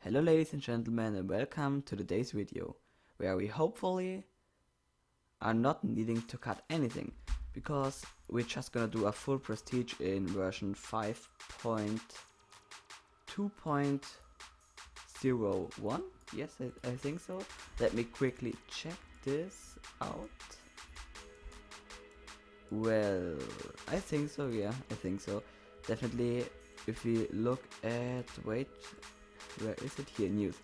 Hello ladies and gentlemen, and welcome to today's video, where we hopefully are not needing to cut anything, because we're just gonna do a full prestige in version 5.2.01. Yes, I think so. Let me quickly check this out. Well, I think so, yeah, I think so. Definitely, if we look at, wait, where is it here, news.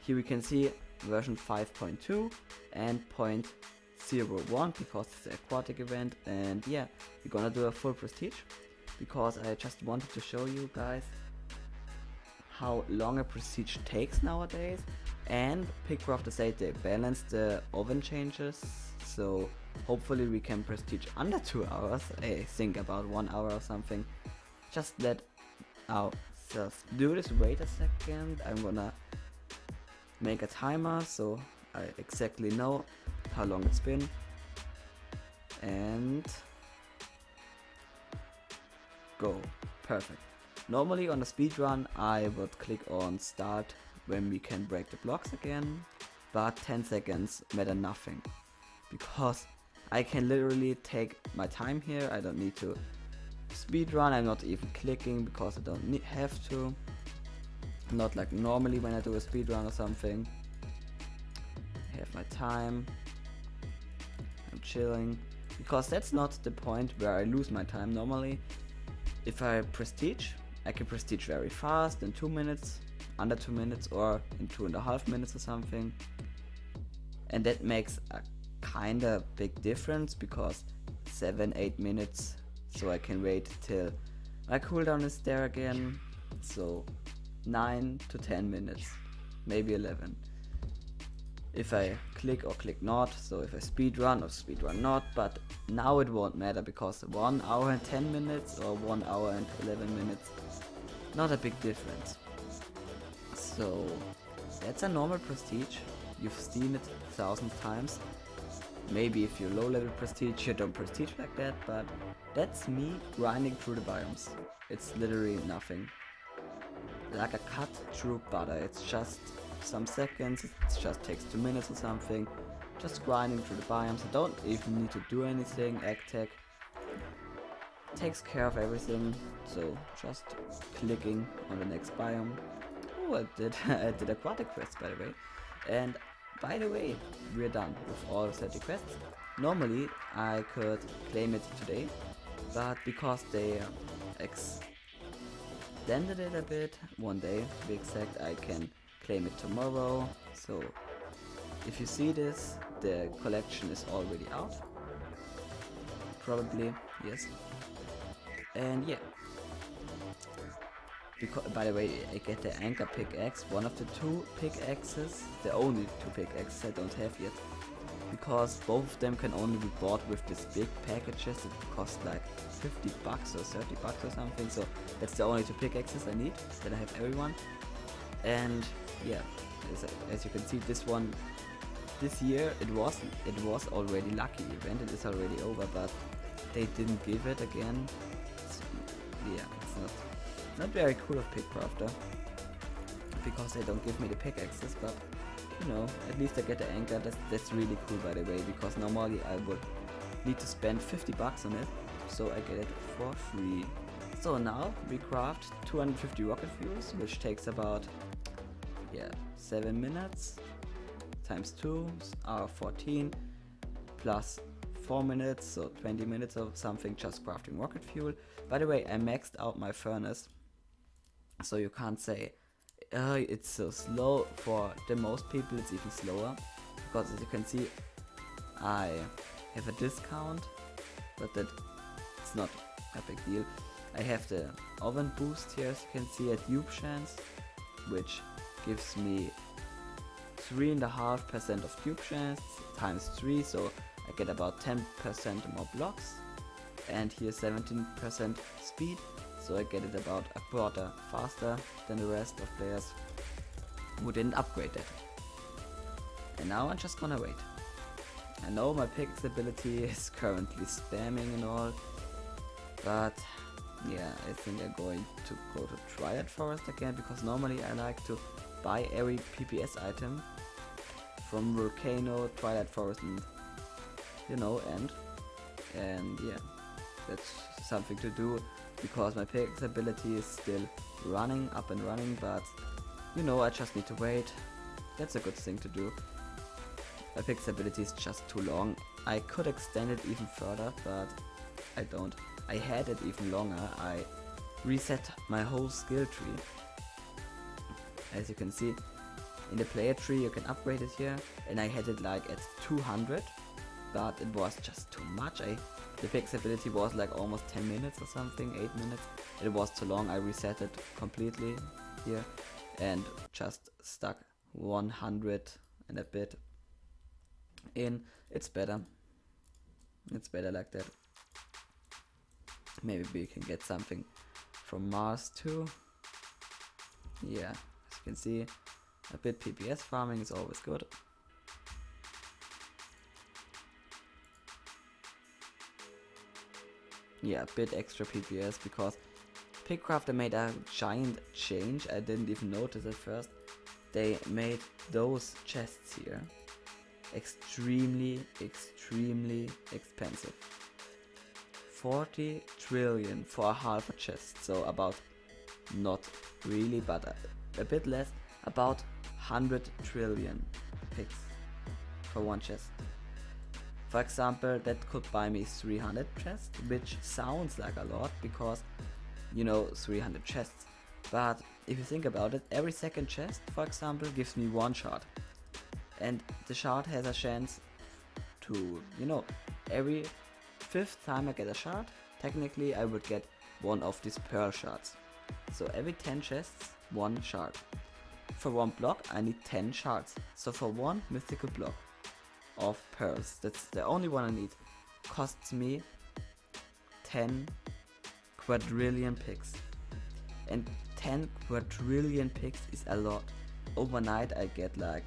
Here we can see version 5.2 and 0.01 because it's an aquatic event, and yeah, we're gonna do a full prestige because I just wanted to show you guys how long a prestige takes nowadays. And Pickcrafter said they balanced the oven changes, so hopefully we can prestige under 2 hours. I think about 1 hour or something. Just let ourselves do this. Wait a second, I'm gonna make a timer so I exactly know how long it's been. And go. Perfect. Normally on a speedrun I would click on start when we can break the blocks again, but 10 seconds matter nothing because I can literally take my time here. I don't need to speedrun, I'm not even clicking because I don't have to. Not like normally when I do a speedrun or something. I have my time, I'm chilling, because that's not the point where I lose my time. Normally if I prestige, I can prestige very fast in 2 minutes, under 2 minutes, or in 2.5 minutes or something. And that makes a kinda big difference because 7-8 minutes, so I can wait till my cooldown is there again. So 9 to 10 minutes, maybe 11. If I click or click not, so if I speedrun or speedrun not, but now it won't matter because 1 hour and 10 minutes or 1 hour and 11 minutes, not a big difference. So that's a normal prestige. You've seen it 1,000 times. Maybe if you're low level prestige you don't prestige like that, but that's me grinding through the biomes. It's literally nothing. Like a cut through butter. It's just some seconds, it just takes 2 minutes or something. Just grinding through the biomes. I don't even need to do anything. AgTech takes care of everything. So just clicking on the next biome. Oh, I did aquatic quests by the way. And by the way, we're done with all 30 quests. Normally I could claim it today, but because they extended it a bit, 1 day to be exact, I can claim it tomorrow. So if you see this, the collection is already out. Probably, yes. And yeah. Because, by the way, I get the anchor pickaxe, one of the 2 pickaxes, the only 2 pickaxes I don't have yet, because both of them can only be bought with these big packages that cost like 50 bucks or 30 bucks or something. So that's the only 2 pickaxes I need, then I have everyone. And yeah, as you can see, this one, this year it was already lucky event, it is already over, but they didn't give it again. So, yeah, it's not very cool of Pickcrafter because they don't give me the pickaxes, but you know, at least I get the anchor. That's really cool by the way, because normally I would need to spend 50 bucks on it, so I get it for free. So now we craft 250 rocket fuels, which takes about 7 minutes times 2 are 14 plus 4 minutes, so 20 minutes or something just crafting rocket fuel. By the way, I maxed out my furnace, so you can't say it's so slow. For the most people it's even slower, because as you can see I have a discount, but it's not a big deal. I have the oven boost here, as you can see, at Tube chance, which gives me 3.5% of tube chance times 3, so I get about 10% more blocks, and here 17% speed, so I get it about a quarter faster than the rest of players who didn't upgrade that. And now I'm just gonna wait. I know my pickaxe ability is currently spamming and all, but Yeah, I think I'm going to go to Triad Forest again, because normally I like to buy every PPS item from Volcano, Twilight Forest, and and yeah, that's something to do, because my pickaxe ability is still up and running, but I just need to wait. That's a good thing to do. My pickaxe ability is just too long. I could extend it even further, but I don't. I had it even longer. I reset my whole skill tree. As you can see, in the player tree you can upgrade it here, and I had it like at 200, but it was just too much. The pickaxe ability was like almost 10 minutes or something, 8 minutes. It was too long. I reset it completely here and just stuck 100 and a bit in. It's better. It's better like that. Maybe we can get something from Mars too. Yeah, as you can see, a bit PPS farming is always good. Yeah, a bit extra PPS, because Pickcrafter made a giant change. I didn't even notice at first. They made those chests here extremely expensive. 40 trillion for a half a chest, so about, not really, but a bit less, about 100 trillion picks for one chest. For example, that could buy me 300 chests, which sounds like a lot, because 300 chests. But if you think about it, every second chest, for example, gives me one shard. And the shard has a chance to, every 5th time I get a shard, technically I would get one of these pearl shards. So every 10 chests, one shard. For one block I need 10 shards. So for one mythical block of pearls, that's the only one I need, costs me 10 quadrillion picks. And 10 quadrillion picks is a lot. Overnight I get like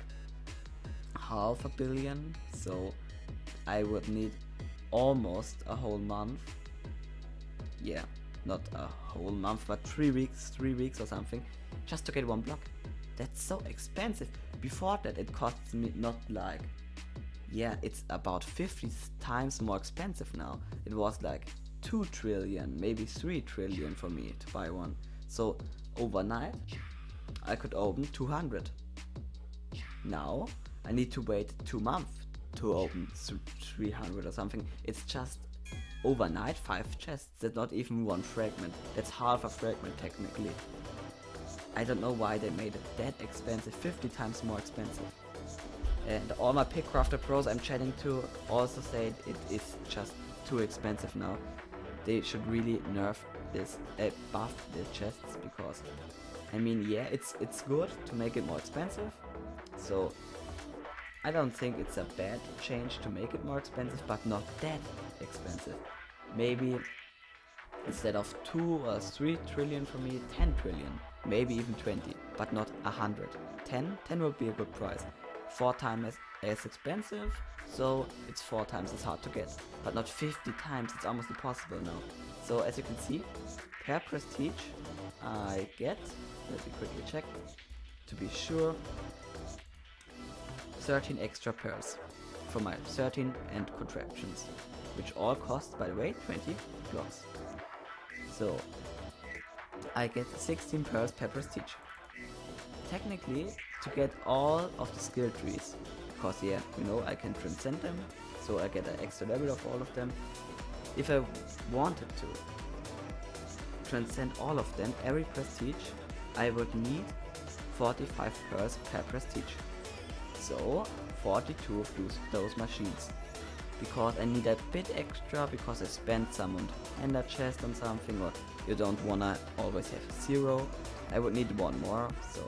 half a billion, so I would need almost a whole month. Yeah, not a whole month, but 3 weeks or something, just to get one block. That's so expensive. Before that it costs me not like, yeah, it's about 50 times more expensive now. It was like 2 trillion, maybe 3 trillion for me to buy one. So overnight I could open 200. Now I need to wait 2 months to open 300 or something. It's just overnight 5 chests. That's not even one fragment. That's half a fragment technically. I don't know why they made it that expensive, 50 times more expensive. And all my Pickcrafter pros I'm chatting to also say it is just too expensive now. They should really nerf this, buff the chests, because I mean, yeah, it's good to make it more expensive. So I don't think it's a bad change to make it more expensive, but not that expensive. Maybe instead of 2 or 3 trillion for me, 10 trillion, maybe even 20, but not 100. 10 would be a good price. 4 times as expensive, so it's 4 times as hard to get, but not 50 times. It's almost impossible now. So as you can see, per prestige I get, let me quickly check to be sure, 13 extra pearls for my 13 and contraptions, which all cost, by the way, 20 blocks. So I get 16 pearls per prestige. Technically, to get all of the skill trees, because yeah, I can transcend them, so I get an extra level of all of them. If I wanted to transcend all of them, every prestige, I would need 45 pearls per prestige. So 42 of those machines, because I need a bit extra, because I spent some on ender chest on something, or you don't wanna always have 0. I would need one more, so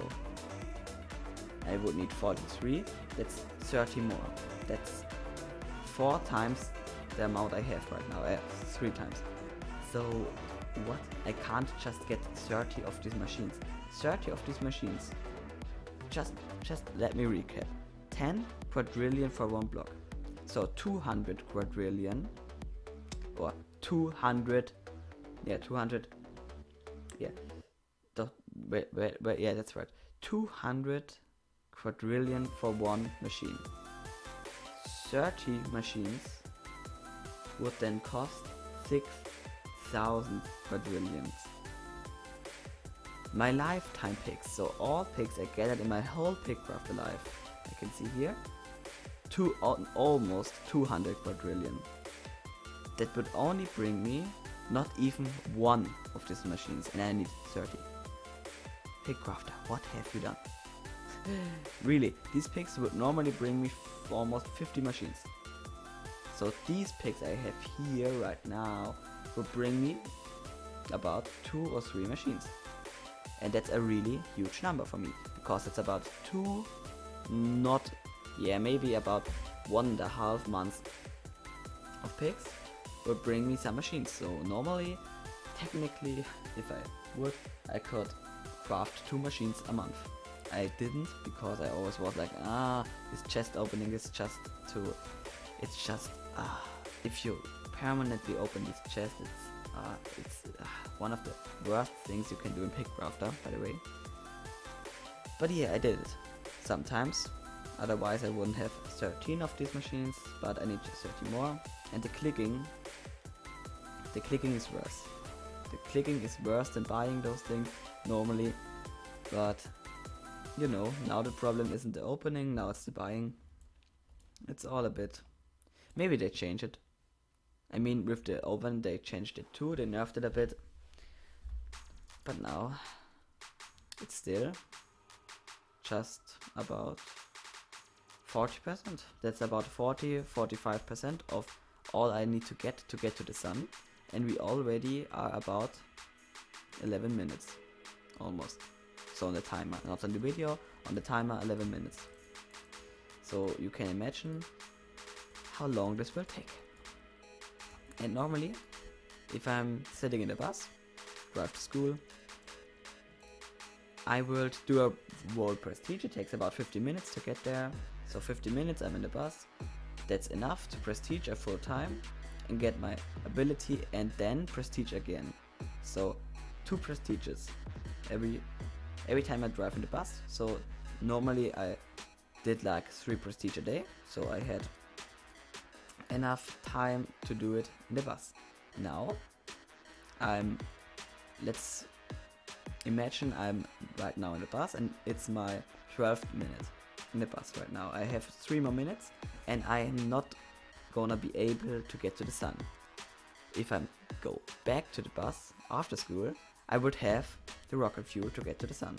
I would need 43. That's 30 more. That's 4 times the amount I have right now. 3 times. So what? I can't just get 30 of these machines. 30 of these machines. Just let me recap. 10 quadrillion for one block. So 200 quadrillion, or 200 Yeah, 200. Yeah, wait, yeah, that's right. 200 quadrillion for one machine. 30 machines would then cost 6,000 quadrillions. My lifetime picks, so all picks I gathered in my whole Pickcrafter life. I can see here, almost 200 quadrillion. That would only bring me not even one of these machines, and I need 30. Pickcrafter, what have you done? Really, these picks would normally bring me almost 50 machines. So these picks I have here right now would bring me about 2 or 3 machines. And that's a really huge number for me, because it's about maybe about 1.5 months of picks would bring me some machines. So normally, technically, if I would, I could craft 2 machines a month. I didn't, because I always was like, this chest opening is just if you permanently open this chest, it's one of the worst things you can do in Pickcrafter, by the way. But yeah, I did it sometimes. Otherwise I wouldn't have 13 of these machines, but I need 30 more. And the clicking is worse. The clicking is worse than buying those things normally, but you know, now the problem isn't the opening, now it's the buying. It's all a bit, maybe they change it. I mean, with the oven they changed it too, they nerfed it a bit. But now it's still just about 40%. That's about 45% of all I need to get to the sun. And we already are about 11 minutes, almost. So on the timer, not on the video, on the timer 11 minutes. So you can imagine how long this will take. And normally, if I'm sitting in the bus, drive to school, I will do a World Prestige. It takes about 50 minutes to get there. So 50 minutes I'm in the bus. That's enough to prestige a full time and get my ability and then prestige again. So 2 prestiges every time I drive in the bus. So normally I did like 3 prestige a day. So I had enough time to do it in the bus. Now let's imagine I'm right now in the bus and it's my 12th minute in the bus right now. I have 3 more minutes and I am not gonna be able to get to the sun. If I go back to the bus after school, I would have the rocket fuel to get to the sun.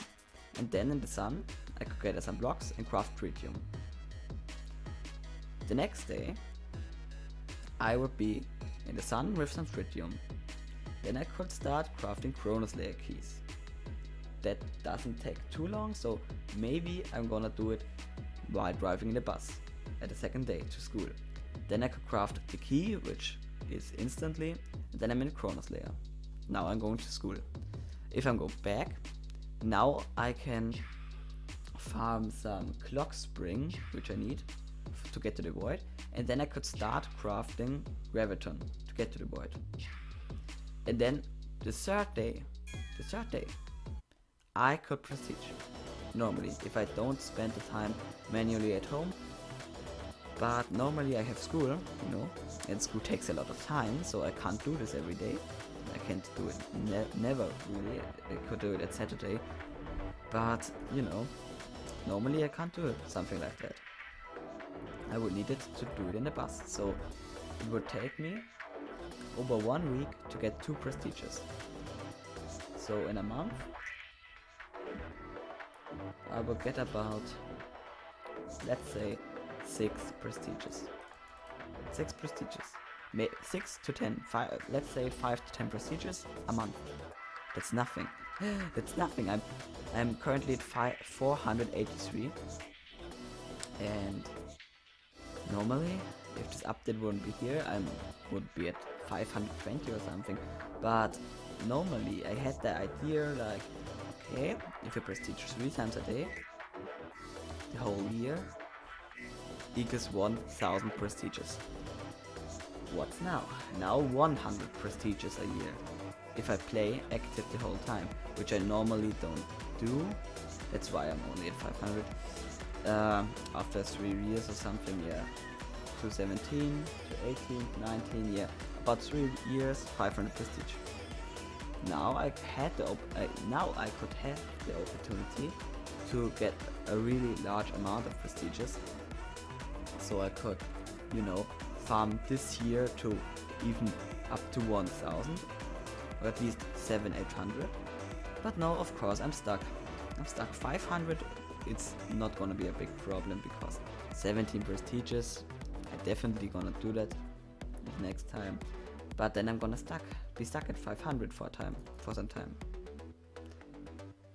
And then in the sun, I could gather some blocks and craft tritium. The next day, I would be in the sun with some tritium. Then I could start crafting Chronos layer keys. That doesn't take too long, so maybe I'm gonna do it while driving in the bus at the second day to school. Then I could craft the key, which is instantly, and then I'm in Chronos layer. Now I'm going to school. If I'm going back, now I can farm some clock spring, which I need to get to the void, and then I could start crafting graviton to get to the void. And then the third day, I could prestige normally if I don't spend the time manually at home. But normally I have school, you know, and school takes a lot of time, so I can't do this every day. I can't do it never really. I could do it at Saturday, but you know, normally I can't do it, something like that. I would need it to do it in the bus, so it would take me over 1 week to get 2 prestiges. So in a month I will get about, let's say, 6 prestiges. 6 prestiges. 6 to 10, let's say 5 to 10 prestiges a month. That's nothing. That's nothing. I'm currently at 483. And normally, if this update wouldn't be here, I would be at 520 or something. But normally I had the idea like, okay, if you prestige 3 times a day, the whole year equals 1000 prestiges. What's now? Now 100 prestiges a year. if I play active the whole time, which I normally don't do. That's why I'm only at 500. After 3 years or something, yeah. 2017, to 18, 19, yeah. About 3 years, 500 prestige. Now I could have the opportunity to get a really large amount of prestiges. So I could, you know, farm this year to even up to 1000, or at least 700-800. But no, of course I'm stuck. 500. It's not gonna be a big problem because 17 prestiges. I definitely gonna do that next time. But then I'm gonna be stuck at 500 for some time.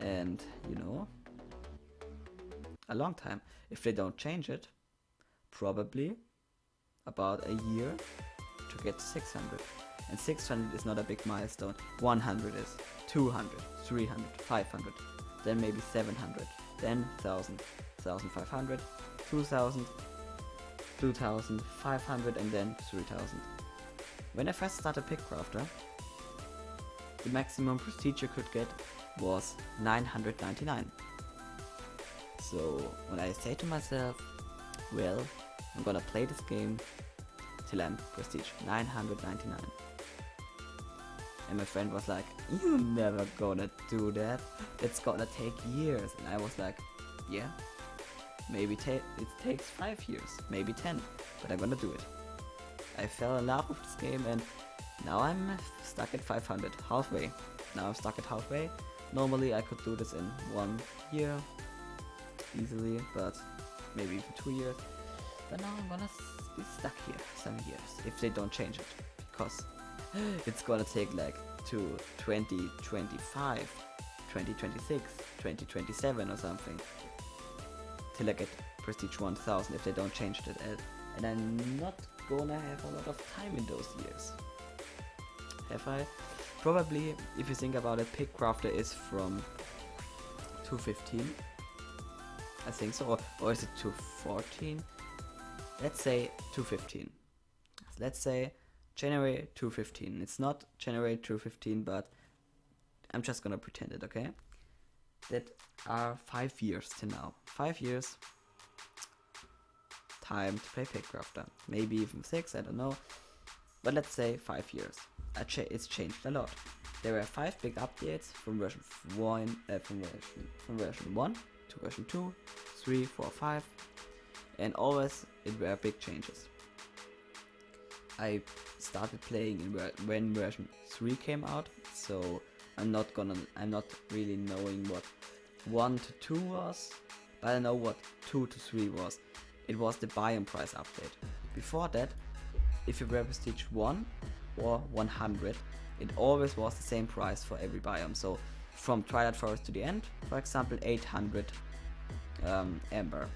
And you know, a long time. If they don't change it, probably about a year to get 600. And 600 is not a big milestone. 100 is, 200, 300, 500, then maybe 700, then 1000, 1500, 2000, 2500, and then 3000. When I first started Pickcrafter, the maximum prestige you could get was 999. So when I say to myself, well, I'm gonna play this game till I'm prestige 999. And my friend was like, "You never gonna do that. It's gonna take years." And I was like, "Yeah, maybe it takes 5 years, maybe 10, but I'm gonna do it." I fell in love with this game, and now I'm stuck at 500, halfway. Now I'm stuck at halfway. Normally I could do this in 1 year easily, but maybe even 2 years. But now I'm gonna be stuck here some years if they don't change it, because it's gonna take like to 2025, 2026, 2027 or something till I get prestige 1000 if they don't change it. And I'm not gonna have a lot of time in those years. Have I? Probably, if you think about it, Pickcrafter is from 215. I think so, or is it 214? Let's say 215. Let's say January 215. It's not January 215, but I'm just gonna pretend it, okay? That are 5 years to now. 5 years time to play Pickcrafter. Maybe even 6, I don't know. But let's say 5 years. It's changed a lot. There were 5 big updates from version 1, from version 1 to version 2, 3, 4, 5, and always it were big changes. I started playing when version 3 came out, so I'm not really knowing what 1 to 2 was, but I know what 2 to 3 was. It was the biome price update. Before that, if you were prestige 1 or 100, it always was the same price for every biome. So from Twilight Forest to the end, for example, 800 Amber.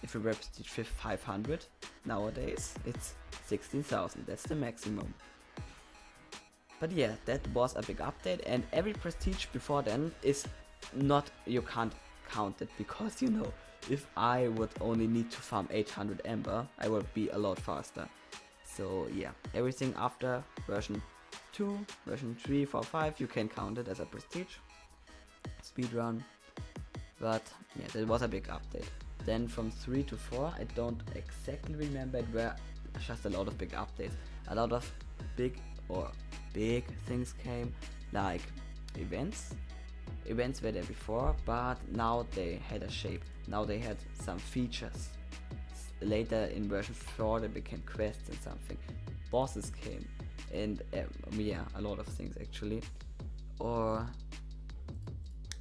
If you were prestige 500, nowadays it's 16,000. That's the maximum. But yeah, that was a big update, and every prestige before then is not, you can't count it, because you know, if I would only need to farm 800 Amber, I would be a lot faster. So yeah, everything after version 2, version 3, 4, 5, you can count it as a prestige speedrun. But yeah, that was a big update. Then from 3 to 4, I don't exactly remember, it were just a lot of big updates. A lot of big things came, like events. Events were there before, but now they had a shape. Now they had some features. Later in version 4 they became quests and something. Bosses came, and yeah, a lot of things actually. Or,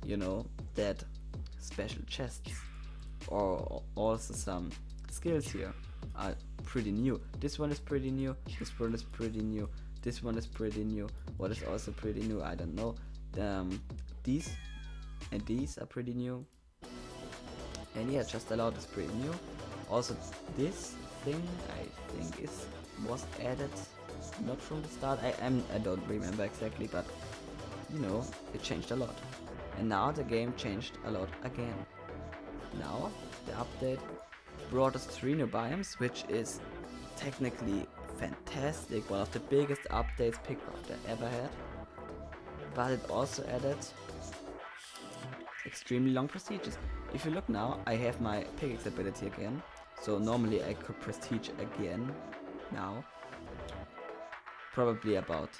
you know, that special chests, or also some skills here are pretty new. This one is pretty new, this one is pretty new, this one is pretty new. What is also pretty new, I don't know. These and these are pretty new. And yeah, just a lot is pretty new. Also this thing I think was added not from the start. I don't remember exactly, but you know, it changed a lot. And now the game changed a lot again. Now the update brought us 3 new biomes, which is technically fantastic, one of the biggest updates Pickcrafter ever had. But it also added extremely long prestiges. If you look now, I have my pickaxe ability again. So normally I could prestige again now. Probably about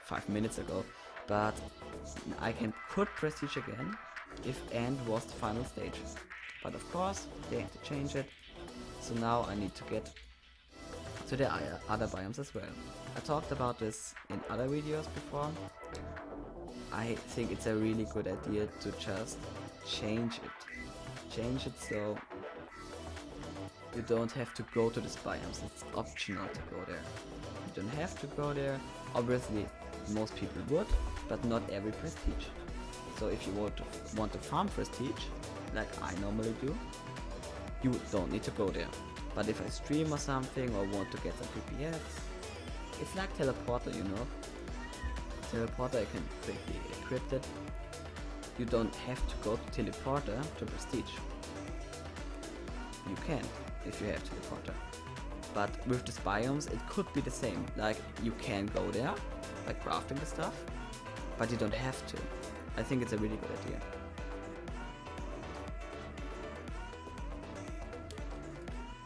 5 minutes ago. But I could prestige again if end was the final stage. But of course they had to change it. So now I need to get to the other biomes as well. I talked about this in other videos before. I think it's a really good idea to just change it. Change it so you don't have to go to these biomes. It's optional to go there. You don't have to go there. Obviously most people would, but not every prestige. So if you want to farm prestige, like I normally do, you don't need to go there. But if I stream or something or want to get some PPX, it's like teleporter, you know. Teleporter, I can quickly equip it. You don't have to go to teleporter to prestige. You can if you have teleporter. But with these biomes it could be the same. Like you can go there by crafting the stuff, but you don't have to. I think it's a really good idea.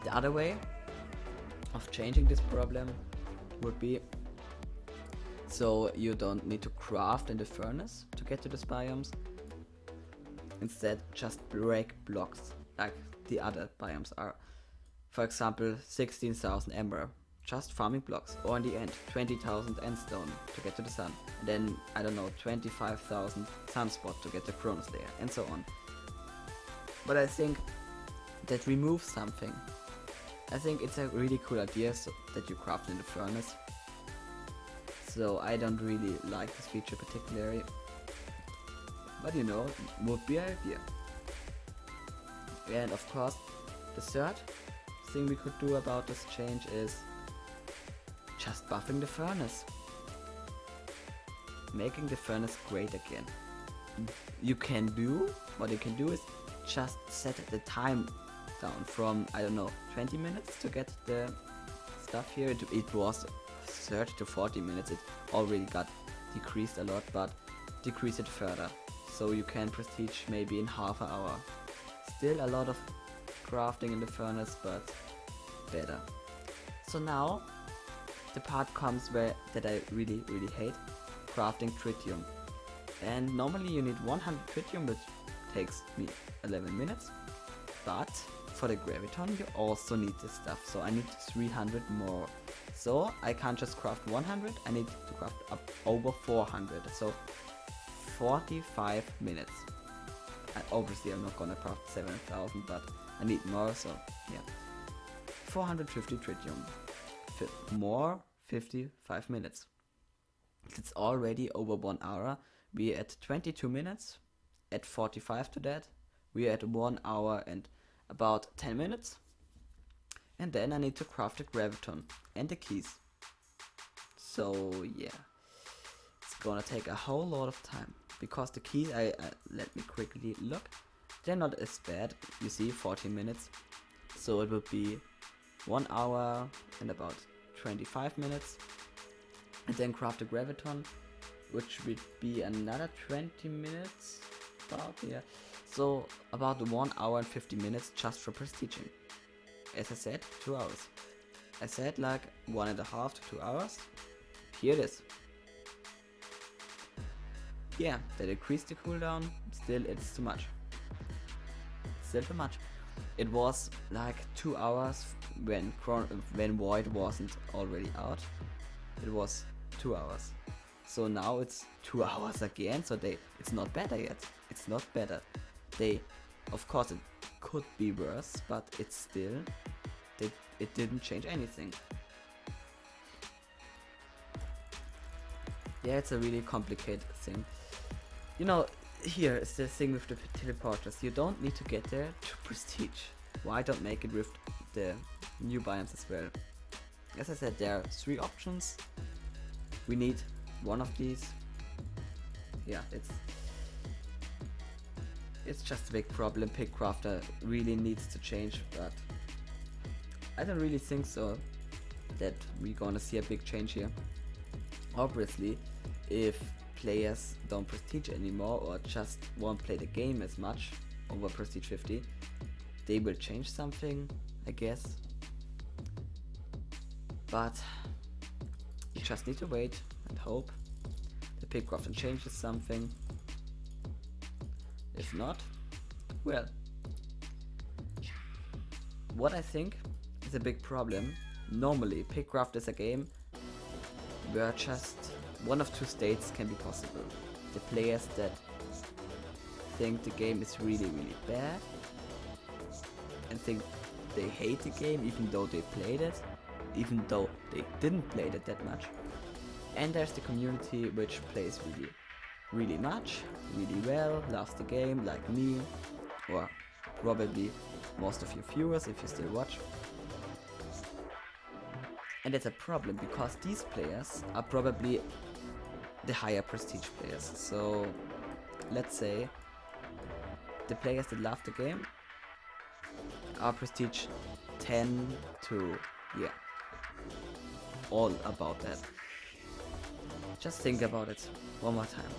The other way of changing this problem would be so you don't need to craft in the furnace to get to the biomes. Instead, just break blocks like the other biomes are. For example, 16,000 ember, just farming blocks, or in the end 20,000 endstone to get to the sun, and then I don't know 25,000 sunspot to get the Chronos layer, and so on. But I think that removes something. I think it's a really cool idea that you craft in the furnace. So I don't really like this feature particularly, but you know, would be an idea. And of course, the third thing we could do about this change is just buffing the furnace. Making the furnace great again. What you can do is just set the time down from, I don't know, 20 minutes to get the stuff here. It was 30 to 40 minutes. It already got decreased a lot, but decrease it further. So you can prestige maybe in half an hour. Still a lot of crafting in the furnace, but better. So now the part comes that I really hate, crafting tritium. And normally you need 100 tritium, which takes me 11 minutes. But for the graviton you also need this stuff, so I need 300 more. So I can't just craft 100, I need to craft up over 400, so 45 minutes. And obviously I'm not gonna craft 7,000, but I need more, so yeah. 450 tritium. More 55 minutes. It's already over 1 hour. We're at 22 minutes. At 45 to that, we're at 1 hour and about 10 minutes. And then I need to craft the graviton and the keys. So yeah, it's gonna take a whole lot of time. Because the keys, let me quickly look. They're not as bad. You see, 14 minutes. So it will be 1 hour and about 25 minutes. And then craft the graviton, which would be another 20 minutes. About, yeah. So about 1 hour and 50 minutes just for prestiging. As I said, 2 hours. I said like 1.5 to 2 hours. Here it is. Yeah, they decreased the cooldown. Still, it's too much. Still too much. It was like 2 hours when Void wasn't already out. It was 2 hours. So now it's 2 hours again. So it's not better yet. It's not better. Of course, it could be worse, but it's still, it didn't change anything. Yeah, it's a really complicated thing. You know, here is the thing with the teleporters. You don't need to get there to prestige. Why don't make it with the new biomes as well? As I said, there are 3 options. We need one of these. Yeah, it's just a big problem. Pickcrafter really needs to change, but I don't really think so. that we're gonna see a big change here. Obviously, if players don't prestige anymore or just won't play the game as much over prestige 50, they will change something, I guess. But you just need to wait and hope the Pickcrafter changes something. If not, well, what I think is a big problem. Normally, Pickcraft is a game where just one of two states can be possible. The players that think the game is really bad and think they hate the game even though they played it, even though they didn't play it that much. And there's the community which plays really much, really well, loves the game like me, or probably most of your viewers if you still watch. And it's a problem because these players are probably the higher prestige players. So let's say the players that love the game are prestige 10 to, yeah, all about that. Just think about it one more time.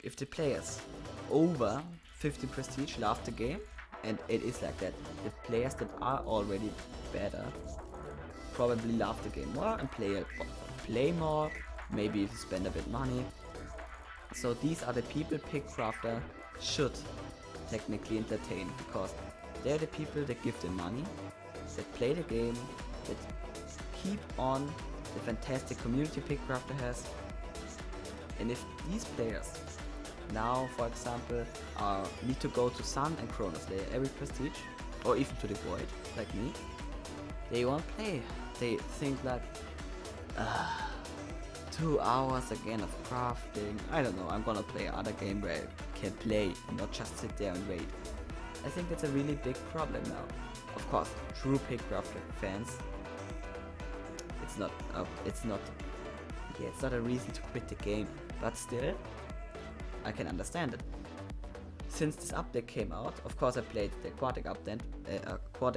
If the players over 50 prestige love the game, and it is like that, the players that are already better probably love the game more and play more, maybe if you spend a bit money. So these are the people Pickcrafter should technically entertain, because they're the people that give the money, that play the game, that keep on the fantastic community Pickcrafter has. And if these players now, for example, need to go to Sun and Chrono Slayer every prestige, or even to the Void, like me, they won't play. They think like, 2 hours again of crafting, I don't know, I'm gonna play another game where I can play and not just sit there and wait. I think that's a really big problem now. Of course, true Pickcrafter fans, it's not a reason to quit the game, but still, I can understand it. Since this update came out, of course I played the Aquatic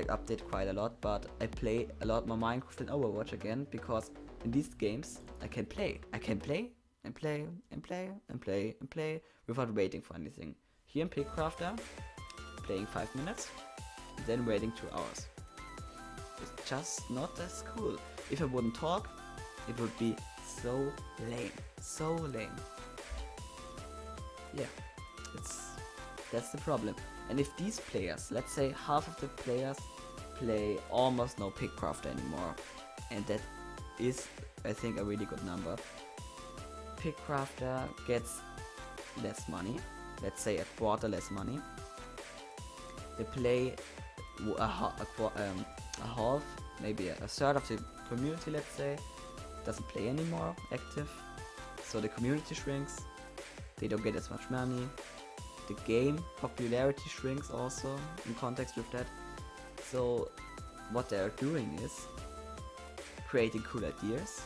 update quite a lot, but I play a lot more Minecraft and Overwatch again, because in these games I can play and play and play and play and play without waiting for anything. Here in Pickcrafter, playing 5 minutes, then waiting 2 hours. It's just not as cool. If I wouldn't talk, it would be so lame, so lame. Yeah, that's the problem. And if these players, let's say half of the players play almost no Pickcraft anymore, and that is, I think, a really good number. Pickcrafter gets less money, let's say a quarter less money. They play a half, maybe a third of the community, let's say, doesn't play anymore active, so the community shrinks, they don't get as much money, the game popularity shrinks also in context with that. So what they're doing is creating cool ideas,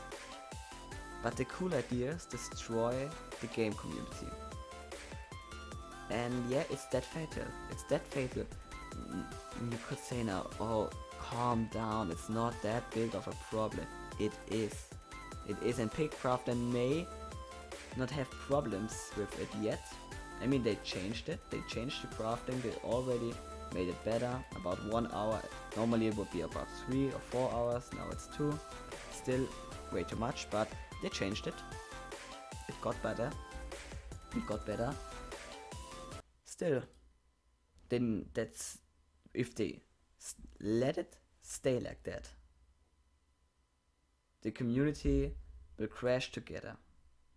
but the cool ideas destroy the game community. And yeah, it's that fatal. It's that fatal. You could say now, oh, calm down, it's not that big of a problem. It is. It is, and Pickcrafter may not have problems with it yet. I mean, they changed it. They changed the crafting. They already made it better. About 1 hour. Normally it would be about 3 or 4 hours. Now it's 2. Still way too much, but they changed it. It got better. It got better. Still, then that's, if they let it stay like that, the community will crash together.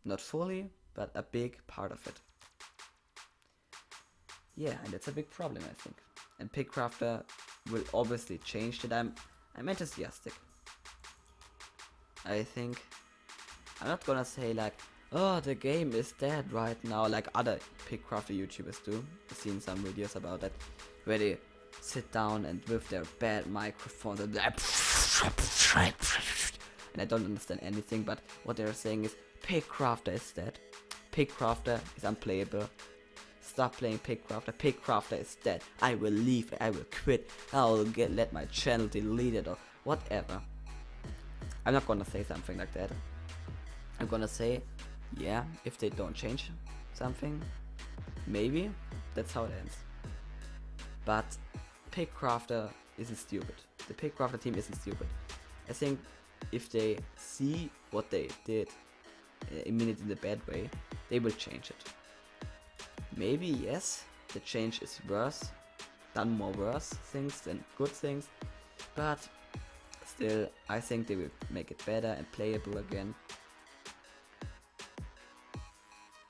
Not fully, but a big part of it. Yeah, and that's a big problem, I think. And Pickcrafter will obviously change it. I'm enthusiastic. I think, I'm not gonna say like, oh, the game is dead right now, like other Pickcrafter YouTubers do. I've seen some videos about that, where they sit down and with their bad microphones and I don't understand anything, but what they're saying is Pickcrafter is dead. Pickcrafter is unplayable. Stop playing Pickcrafter. Pickcrafter is dead. I will leave. I will quit. I'll let my channel deleted or whatever. I'm not gonna say something like that. I'm gonna say, yeah, if they don't change something, maybe that's how it ends. But Pickcrafter isn't stupid. The Pickcrafter team isn't stupid. I think if they see what they did, I mean it in the bad way, they will change it. Maybe yes, the change is worse, done more worse things than good things, but still I think they will make it better and playable again.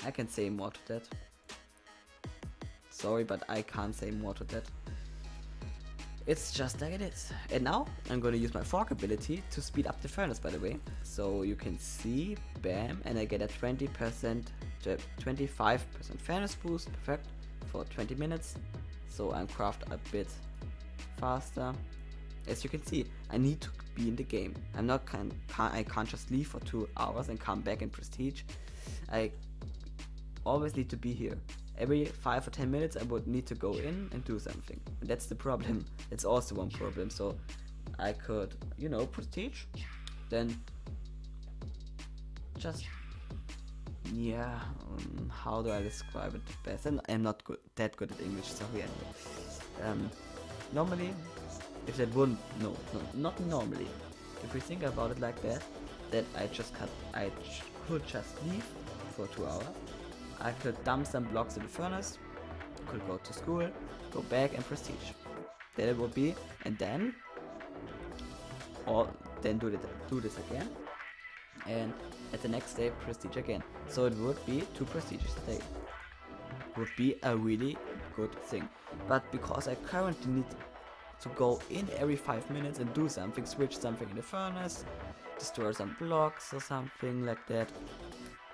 I can say more to that. Sorry, but I can't say more to that. It's just like it is. And now I'm gonna use my fork ability to speed up the furnace, by the way. So you can see, bam, and I get a 20% to 25% furnace boost, perfect, for 20 minutes. So I'm craft a bit faster. As you can see, I need to be in the game. I can't just leave for 2 hours and come back in Prestige. I always need to be here. Every 5 or 10 minutes I would need to go in and do something. And that's the problem. It's also one problem. So I could, Prestige, then just, yeah, how do I describe it best? And I'm not that good at English, sorry. Normally, if that wouldn't, no, not normally. If we think about it like that I could just leave for 2 hours. I could dump some blocks in the furnace, could go to school, go back and Prestige. That it would be, and then do this again, and at the next day Prestige again. So it would be 2 Prestiges a day. Would be a really good thing. But because I currently need to go in every 5 minutes and do something, switch something in the furnace, destroy some blocks or something like that,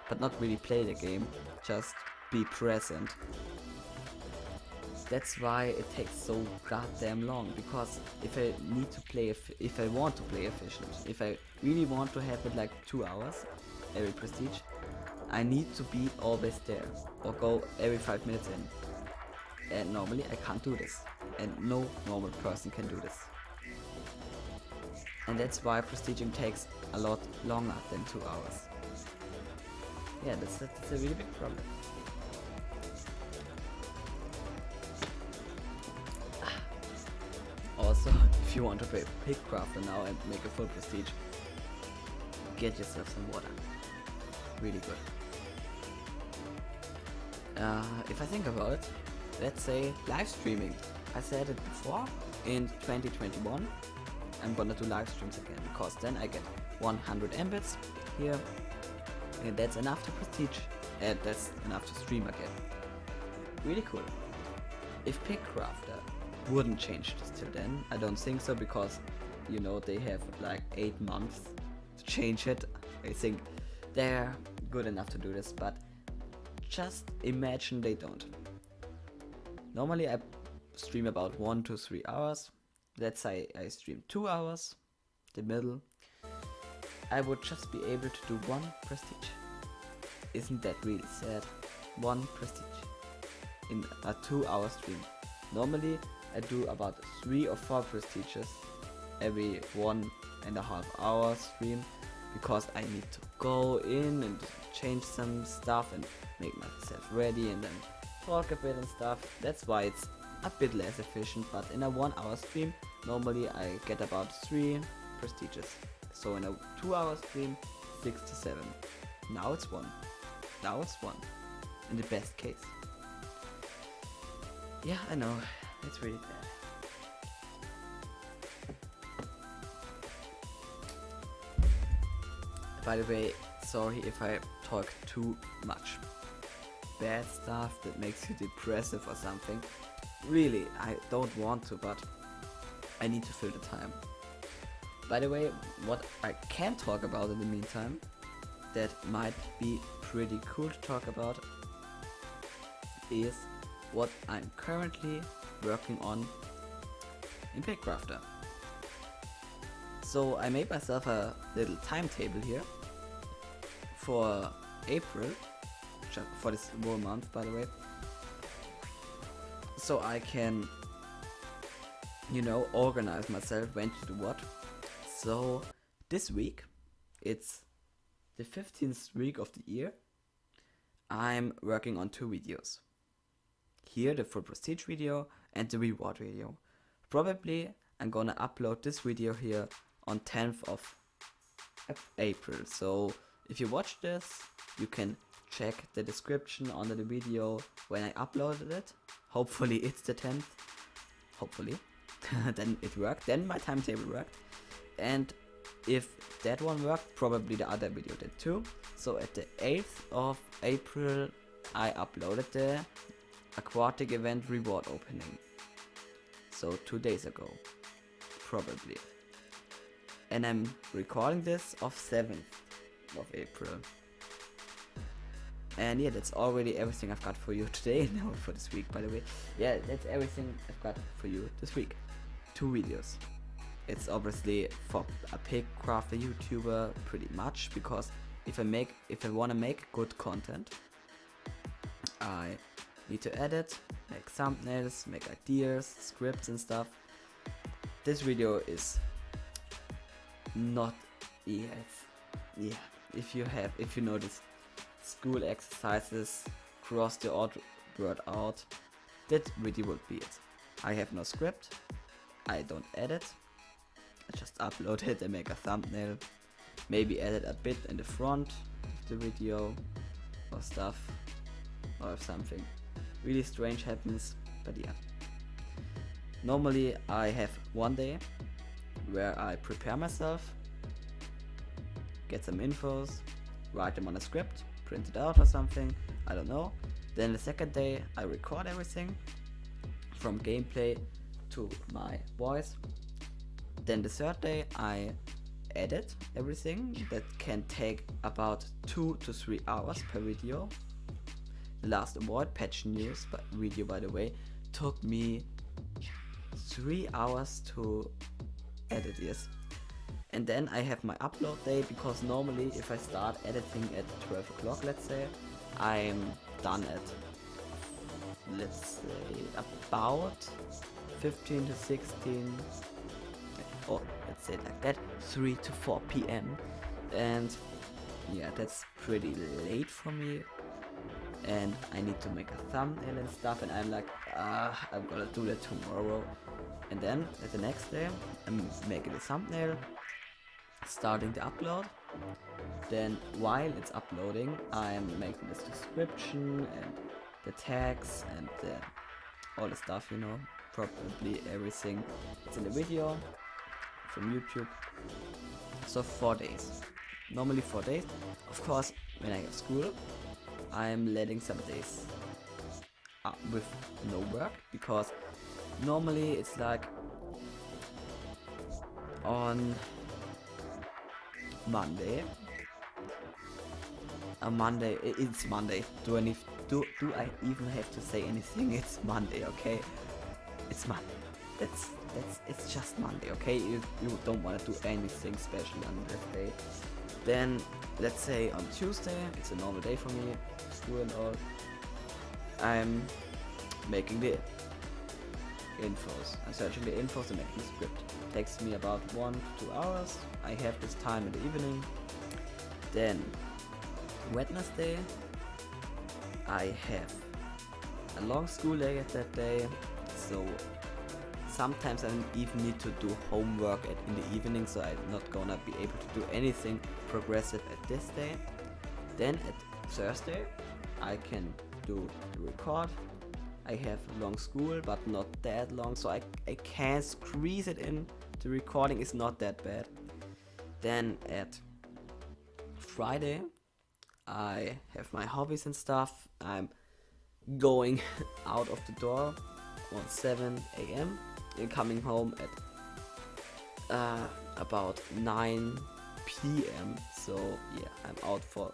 but not really play the game, just be present. That's why it takes so goddamn long, because if I want to play efficient, if I really want to have it like 2 hours every Prestige, I need to be always there or go every 5 minutes in. And normally I can't do this, and no normal person can do this. And that's why Prestiging takes a lot longer than 2 hours. Yeah, that's a really big problem. Also, if you want to play Pickcrafter now and make a full Prestige, get yourself some water. Really good. If I think about it, let's say live streaming. I said it before, in 2021 I'm gonna do live streams again, because then I get 100 Mbits here. And that's enough to Prestige, and that's enough to stream again. Really cool. If Pickcrafter wouldn't change this till then, I don't think so, because they have like 8 months to change it. I think they're good enough to do this, but just imagine they don't. Normally I stream about 1 to 3 hours. Let's say I stream 2 hours, the middle. I would just be able to do 1 Prestige. Isn't that really sad? 1 Prestige in a 2-hour stream. Normally I do about 3 or 4 Prestiges every 1.5 hour stream, because I need to go in and change some stuff and make myself ready and then talk a bit and stuff. That's why it's a bit less efficient, but in a 1-hour stream normally I get about 3 Prestiges. So in a 2-hour stream, 6 to 7. Now it's 1. In the best case. Yeah, I know. It's really bad. By the way, sorry if I talk too much bad stuff that makes you depressive or something. Really, I don't want to, but I need to fill the time. By the way, what I can talk about in the meantime, that might be pretty cool to talk about, is what I'm currently working on in Pickcrafter. So I made myself a little timetable here for April, for this whole month by the way, so I can organize myself when to do what. So this week it's the 15th week of the year. I'm working on 2 videos. Here the full prestige video and the reward video. Probably I'm gonna upload this video here on 10th of April. So if you watch this, you can check the description under the video when I uploaded it. Hopefully it's the 10th. Hopefully. Then it worked. Then my timetable worked. And if that one worked, probably the other video did too. So at the 8th of April, I uploaded the aquatic event reward opening. So 2 days ago, probably. And I'm recording this of 7th of April. And yeah, that's already everything I've got for you today. No, for this week, by the way. Yeah, that's everything I've got for you this week. 2 videos. It's obviously for a Pickcrafter YouTuber pretty much, because if I wanna make good content, I need to edit, make thumbnails, make ideas, scripts and stuff. This video is not if you know this school exercises, cross the odd word out, that video would be it. I have no script, I don't edit, I just upload it and make a thumbnail, maybe edit a bit in the front of the video or stuff, or if something really strange happens. But yeah, normally I have one day where I prepare myself, get some infos, write them on a script, print it out or something, I don't know. Then the second day I record everything from gameplay to my voice. Then the third day I edit everything. That can take about 2 to 3 hours per video. The last award patch news video, by the way, took me 3 hours to edit this. And then I have my upload day, because normally if I start editing at 12 o'clock, let's say, I'm done at, let's say, about 15 to 16, or let's say it like that, 3 to 4 p.m. And yeah, that's pretty late for me. And I need to make a thumbnail and stuff, and I'm like, I'm gonna do that tomorrow. And then at the next day, I'm making a thumbnail, starting the upload. Then while it's uploading, I'm making this description and the tags and all the stuff, you know, probably everything it's in the video from YouTube. So 4 days, normally 4 days. Of course, when I have school, I'm letting some days with no work, because normally it's like on Monday. It's Monday. Do I even have to say anything? It's Monday, okay? It's Monday. It's just Monday, okay? You don't want to do anything special on this day. Then let's say on Tuesday, it's a normal day for me, school and all. I'm making the infos. I'm searching the infos and making the script. Takes me about 1 to 2 hours. I have this time in the evening. Then Wednesday, I have a long school day at that day, so sometimes I even need to do homework in the evening, so I'm not gonna be able to do anything progressive at this day. Then at Thursday, I can do the record. I have long school, but not that long, so I can squeeze it in. The recording is not that bad. Then at Friday, I have my hobbies and stuff. I'm going out of the door on 7 a.m. and coming home at about 9 p.m. So yeah, I'm out for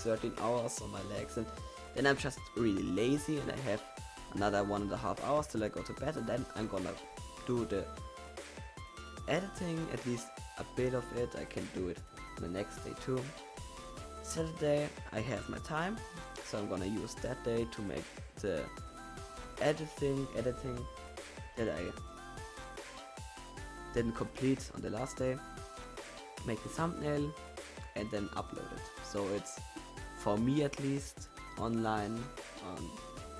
13 hours on my legs, and then I'm just really lazy, and I have another 1.5 hours till I go to bed, and then I'm gonna do the editing, at least a bit of it. I can do it the next day too. Saturday I have my time, so I'm gonna use that day to make the editing that I didn't complete on the last day. Make the thumbnail, and then upload it. So it's, for me at least, online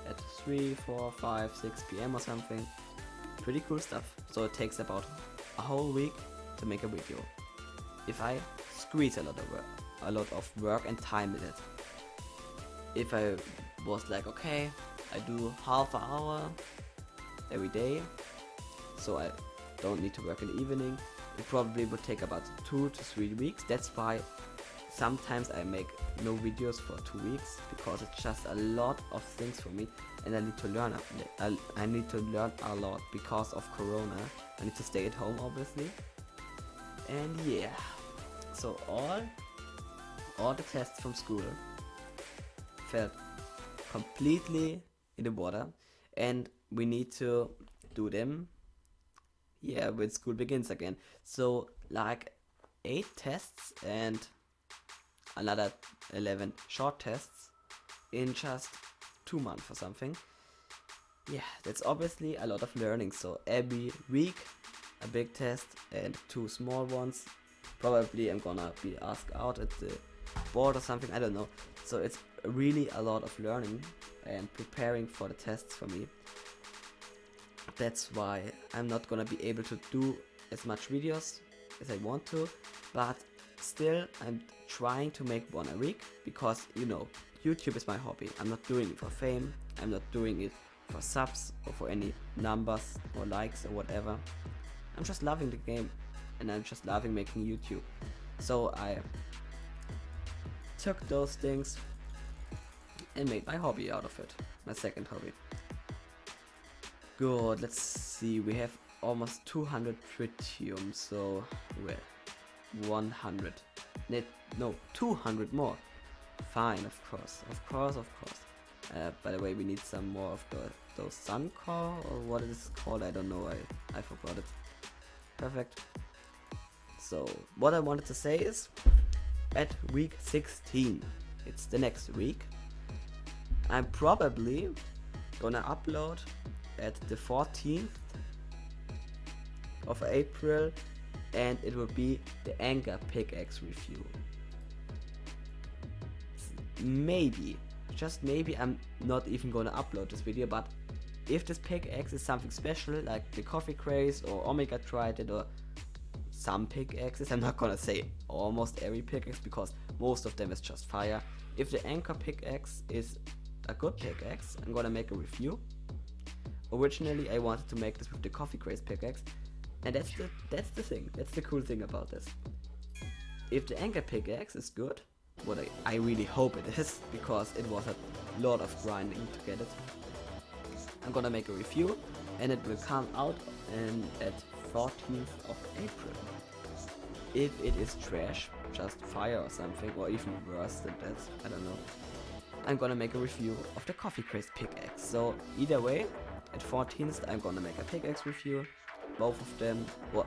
at 3, 4, 5, 6 p.m. or something. Pretty cool stuff. So it takes about a whole week to make a video, if I squeeze a lot of work and time in it. If I was like, okay, I do half an hour every day, so I don't need to work in the evening, it probably would take about 2 to 3 weeks. That's why sometimes I make no videos for 2 weeks, because it's just a lot of things for me, and I need to learn. I need to learn a lot because of Corona. I need to stay at home, obviously, and yeah. So all the tests from school fell completely in the water, and we need to do them, yeah, when school begins again. So like 8 tests and another 11 short tests in just 2 months or something. Yeah, that's obviously a lot of learning. So every week a big test and 2 small ones. Probably I'm gonna be asked out at the board or something, I don't know. So it's really a lot of learning and preparing for the tests for me. That's why I'm not gonna be able to do as much videos as I want to, but still I'm trying to make one a week, because you know, YouTube is my hobby. I'm not doing it for fame, I'm not doing it for subs or for any numbers or likes or whatever. I'm just loving the game, and I'm just loving making YouTube. So I took those things and made my hobby out of it, my second hobby. Good, let's see, we have almost 200 tritium, so we're 100. No, 200 more. Fine, of course. By the way, we need some more of those sun core, or what it is called, I don't know, I forgot it. Perfect. So what I wanted to say is, at week 16, it's the next week, I'm probably gonna upload at the 14th of April, and it will be the Anchor pickaxe review. Maybe, just maybe, I'm not even gonna upload this video, but if this pickaxe is something special, like the coffee craze or Omega Trident or some pickaxes, I'm not gonna say almost every pickaxe, because most of them is just fire. If the Anchor pickaxe is a good pickaxe, I'm gonna make a review. Originally I wanted to make this with the coffee craze pickaxe, and that's the thing, that's the cool thing about this. If the Anchor pickaxe is good, what I really hope it is, because it was a lot of grinding to get it, I'm gonna make a review, and it will come out at 14th of April. If it is trash, just fire or something, or even worse than that, I don't know, I'm gonna make a review of the coffee craze pickaxe. So either way, at 14th I'm gonna make a pickaxe review. Both of them, well,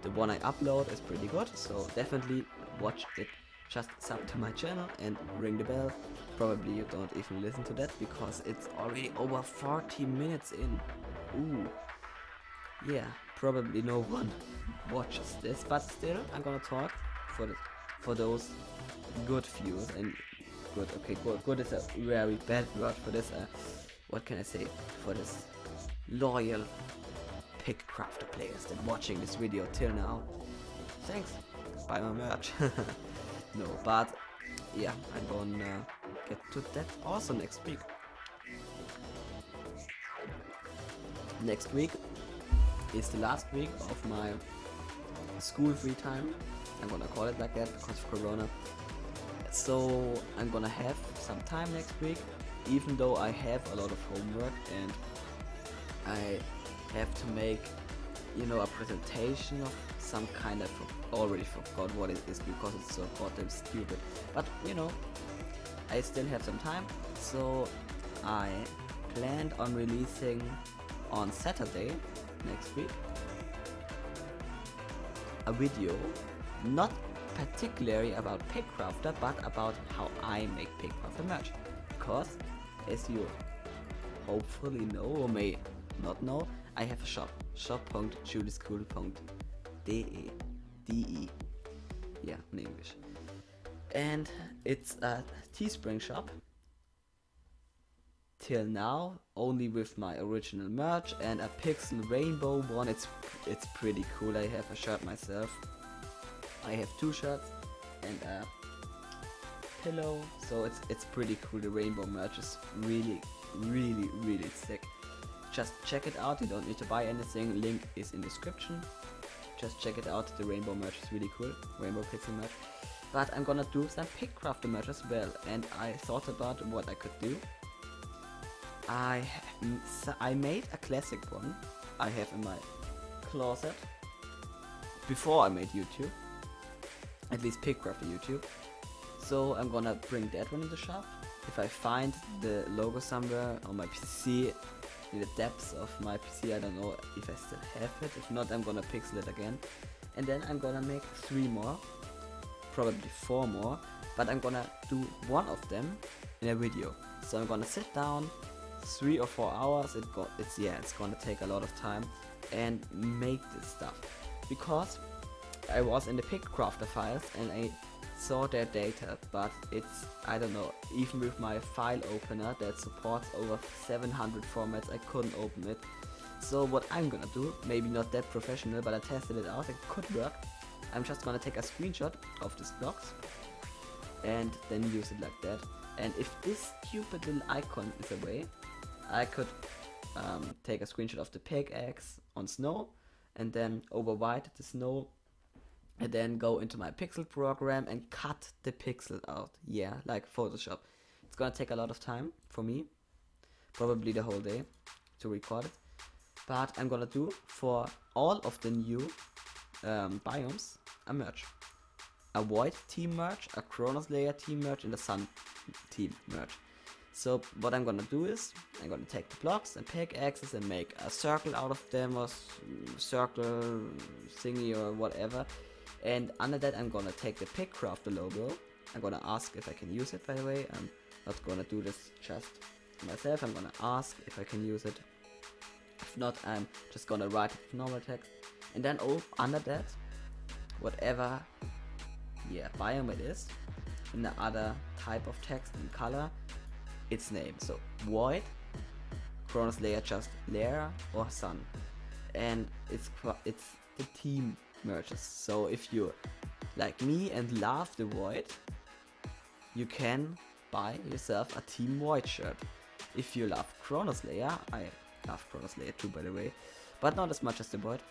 the one I upload is pretty good, so definitely watch it. Just sub to my channel and ring the bell. Probably you don't even listen to that, because it's already over 40 minutes in. Ooh. Yeah, probably no one watches this, but still I'm gonna talk for those good views, and good, okay, good is a very bad word for this, what can I say, for this loyal Pickcrafter players that watching this video till now. Thanks, buy my merch. No, but yeah, I'm gonna get to that also next week. Next week is the last week of my school free time. I'm gonna call it like that because of Corona. So I'm gonna have some time next week, even though I have a lot of homework and I have to make, you know, a presentation of some kind. I already forgot what it is because it's so goddamn stupid. But you know, I still have some time, so I planned on releasing on Saturday next week a video, not particularly about Pickcrafter, but about how I make Pickcrafter merch. Because, as you hopefully know or may not know, I have a shop, shop.juleschool.de, yeah, in English. and it's a Teespring shop. Till now, only with my original merch and a pixel rainbow one. It's pretty cool. I have a shirt myself. I have 2 shirts and a pillow, so it's pretty cool. The rainbow merch is really sick. Just check it out. You don't need to buy anything. Link is in description. Just check it out. The rainbow merch is really cool. Rainbow pixel merch. But I'm gonna do some Pickcrafter merch as well, and I thought about what I could do. I made a classic one I have in my closet before I made YouTube, at least Pickcrafter YouTube. So I'm gonna bring that one in the shop. If I find the logo somewhere on my PC, in the depths of my PC, I don't know if I still have it. If not, I'm gonna pixel it again. And then I'm gonna make 3 more, probably 4 more, but I'm gonna do one of them in a video. So I'm gonna sit down 3 or 4 hours. It's gonna take a lot of time and make this stuff, because I was in the Pickcrafter files and I saw their data, but it's, I don't know, even with my file opener that supports over 700 formats, I couldn't open it. So what I'm gonna do, maybe not that professional, but I tested it out, it could work. I'm just gonna take a screenshot of this blocks and then use it like that. And if this stupid little icon is away, I could take a screenshot of the pickaxe on snow and then overwrite the snow and then go into my pixel program and cut the pixel out. Yeah, like Photoshop. It's gonna take a lot of time for me, probably the whole day to record it, but I'm gonna do for all of the new biomes a merch. A Void team merch, a Chronos Layer team merch, and a Sun team merch. So what I'm gonna do is, I'm gonna take the blocks and pickaxes and make a circle out of them, or circle thingy or whatever. And under that I'm gonna take the Pickcrafter logo. I'm gonna ask if I can use it, by the way. I'm not gonna do this just myself. I'm gonna ask if I can use it. If not, I'm just gonna write it with normal text. And then under that, whatever biome it is, in the other type of text and color, its name. So Void, Chronos Layer, just Layer, or Sun. And it's the team merches. So if you like me and love the Void, you can buy yourself a Team Void shirt. If you love Chronos Layer, I love Chronos Layer too, by the way, but not as much as the Void,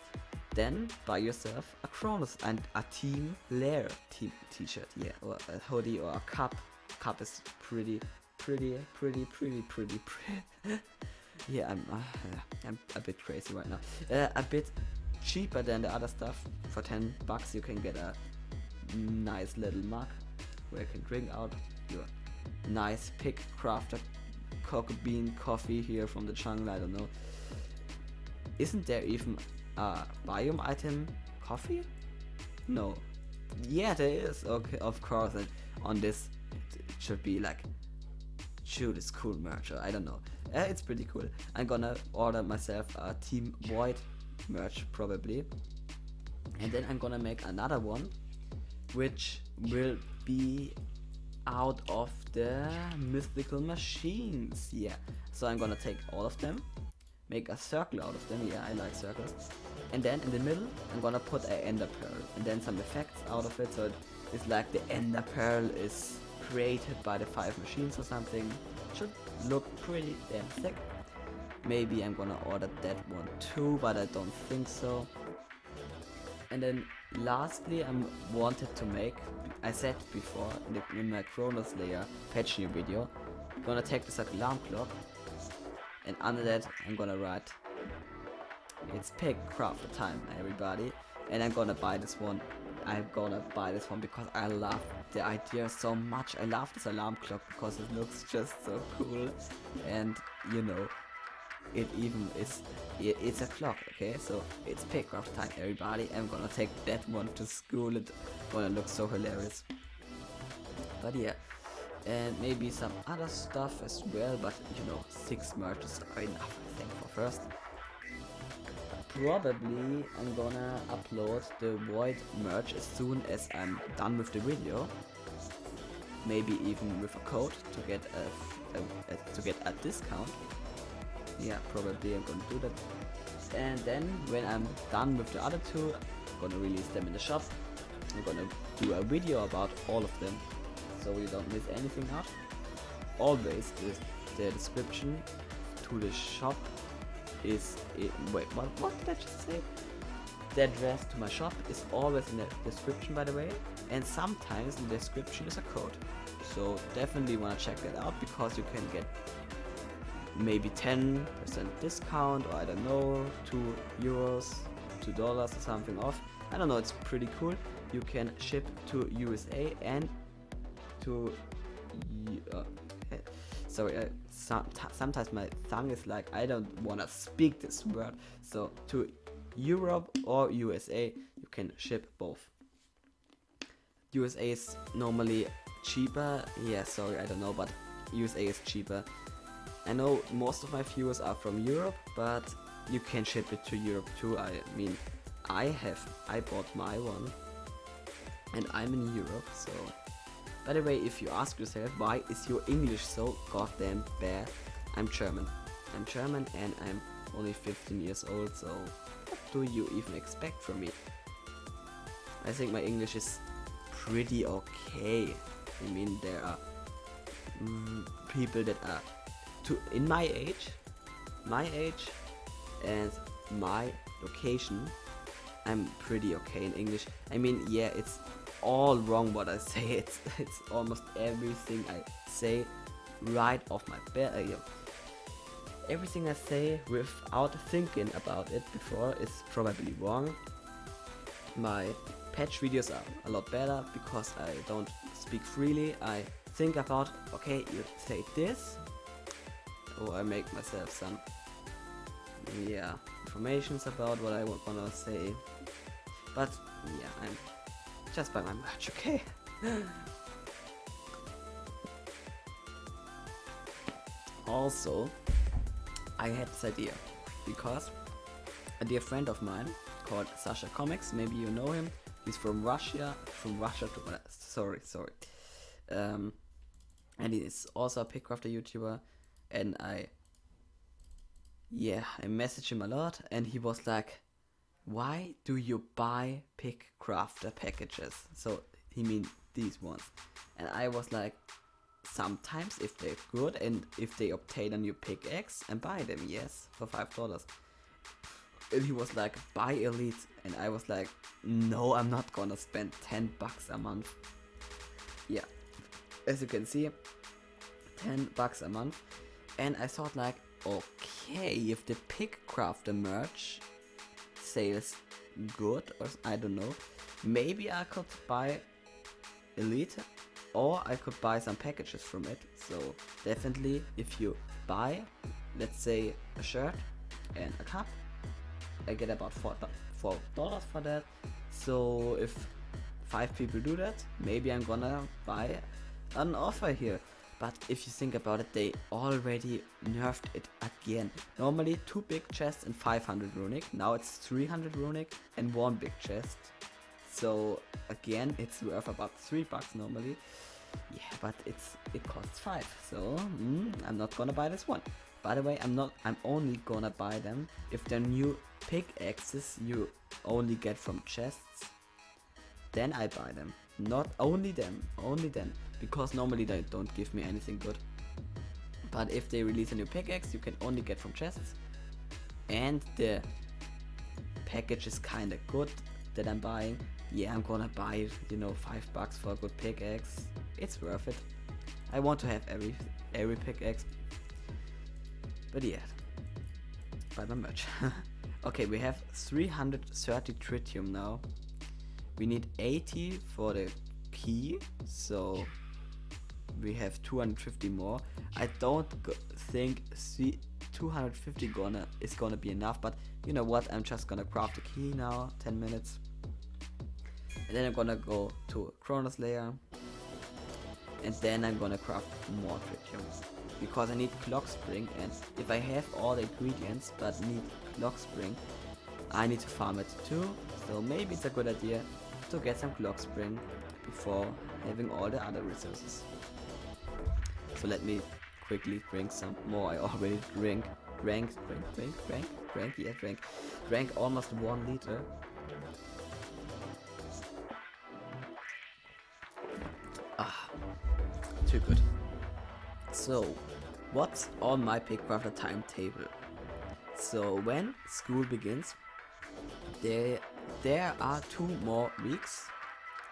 then buy yourself a Chronos and a Team Layer t-shirt, or a hoodie or a cup. Cup is pretty. Yeah, I'm a bit crazy right now. A bit cheaper than the other stuff. For $10 you can get a nice little mug where you can drink out your nice Pickcrafter cocoa bean coffee here from the jungle. I don't know. Isn't there even a biome item coffee? No. Yeah, there is. Okay, of course. And on this it should be like, shoot, it's cool merch, or I don't know. It's pretty cool. I'm gonna order myself a Team Void merch probably, and then I'm gonna make another one which will be out of the mythical machines. Yeah, so I'm gonna take all of them, make a circle out of them. Yeah, I like circles. And then in the middle I'm gonna put an ender pearl and then some effects out of it, so it's like the ender pearl is created by the 5 machines or something. Should look pretty damn sick. Maybe I'm gonna order that one too, but I don't think so. And then lastly, I wanted to make, I said before in my Chronos Layer patch new video, I'm gonna take this alarm clock, and under that I'm gonna write, it's Pickcrafter time, everybody. And I'm gonna buy this one. I'm gonna buy this one because I love the idea so much. I love this alarm clock because it looks just so cool, and you know, it even is, it's a clock, okay? So it's Pickcraft time, everybody. I'm gonna take that one to school. It's gonna look so hilarious. But yeah, and maybe some other stuff as well, but you know, 6 merches are enough, I think, for first. Probably I'm gonna upload the Void merch as soon as I'm done with the video. maybe even with a code to get a discount. Yeah, probably I'm gonna do that. And then when I'm done with the other two, I'm gonna release them in the shop. I'm gonna do a video about all of them, so you don't miss anything out. Always the description to the shop is wait, what did I just say? The address to my shop is always in the description, by the way, and sometimes in the description is a code. So definitely wanna check that out, because you can get maybe 10% discount, or I don't know, €2, $2 or something off. I don't know, it's pretty cool. You can ship to USA and to sorry, sometimes my tongue is like, I don't wanna speak this word. So to Europe or USA, you can ship both. USA is normally cheaper. Yeah, sorry, I don't know, but USA is cheaper. I know most of my viewers are from Europe, but you can ship it to Europe too. I mean, I bought my one and I'm in Europe, so. By the way, if you ask yourself, why is your English so goddamn bad? I'm German. I'm German and I'm only 15 years old, so what do you even expect from me? I think my English is pretty okay. I mean, there are people that are in my age and my location. I'm pretty okay in English. I mean, yeah, it's all wrong what I say. It's almost everything I say right off my bat. Everything I say without thinking about it before is probably wrong. My patch videos are a lot better because I don't speak freely. I think about, okay, you say this, or I make myself some informations about what I wanna say. But yeah, I'm just by my merch, okay? Also, I had this idea because a dear friend of mine called Sasha Comics, maybe you know him. He's from Russia to sorry. And he is also a Pickcrafter YouTuber, and I messaged him a lot, and he was like, why do you buy Pickcrafter packages? So he mean these ones. And I was like, sometimes if they're good and if they obtain a new pickaxe, and buy them, yes, for $5. And he was like, buy Elite. And I was like, no, I'm not gonna spend $10 a month. Yeah, as you can see, $10 a month. And I thought like, okay, if the Pickcrafter merch sales good, or I don't know, maybe I could buy Elite, or I could buy some packages from it. So definitely, if you buy, let's say, a shirt and a cup, I get about $4 for that. So if 5 people do that, maybe I'm gonna buy an offer here. But if you think about it, they already nerfed it again. Normally 2 big chests and 500 runic. Now it's 300 runic and 1 big chest. So again, it's worth about $3 normally. Yeah, but it costs 5. So I'm not gonna buy this one. By the way, I'm only gonna buy them if they're new pickaxes you only get from chests. Then I buy them. Not only them, because normally they don't give me anything good. But if they release a new pickaxe you can only get from chests, and the package is kinda good that I'm buying, yeah, I'm gonna buy, $5 for a good pickaxe. It's worth it. I want to have every pickaxe. But yeah, buy my merch. Okay, we have 330 tritium now. We need 80 for the key, so we have 250 more. I don't think 250 is gonna be enough, but you know what, I'm just gonna craft the key now, 10 minutes. And then I'm gonna go to Chronos layer, and then I'm gonna craft more tritiums, because I need clock spring, and if I have all the ingredients but need clock spring, I need to farm it too. So maybe it's a good idea to get some clock spring before having all the other resources. So let me quickly drink some more. I already drank almost 1 liter. Too good. So, what's on my Pickcrafter timetable? So when school begins, there are 2 more weeks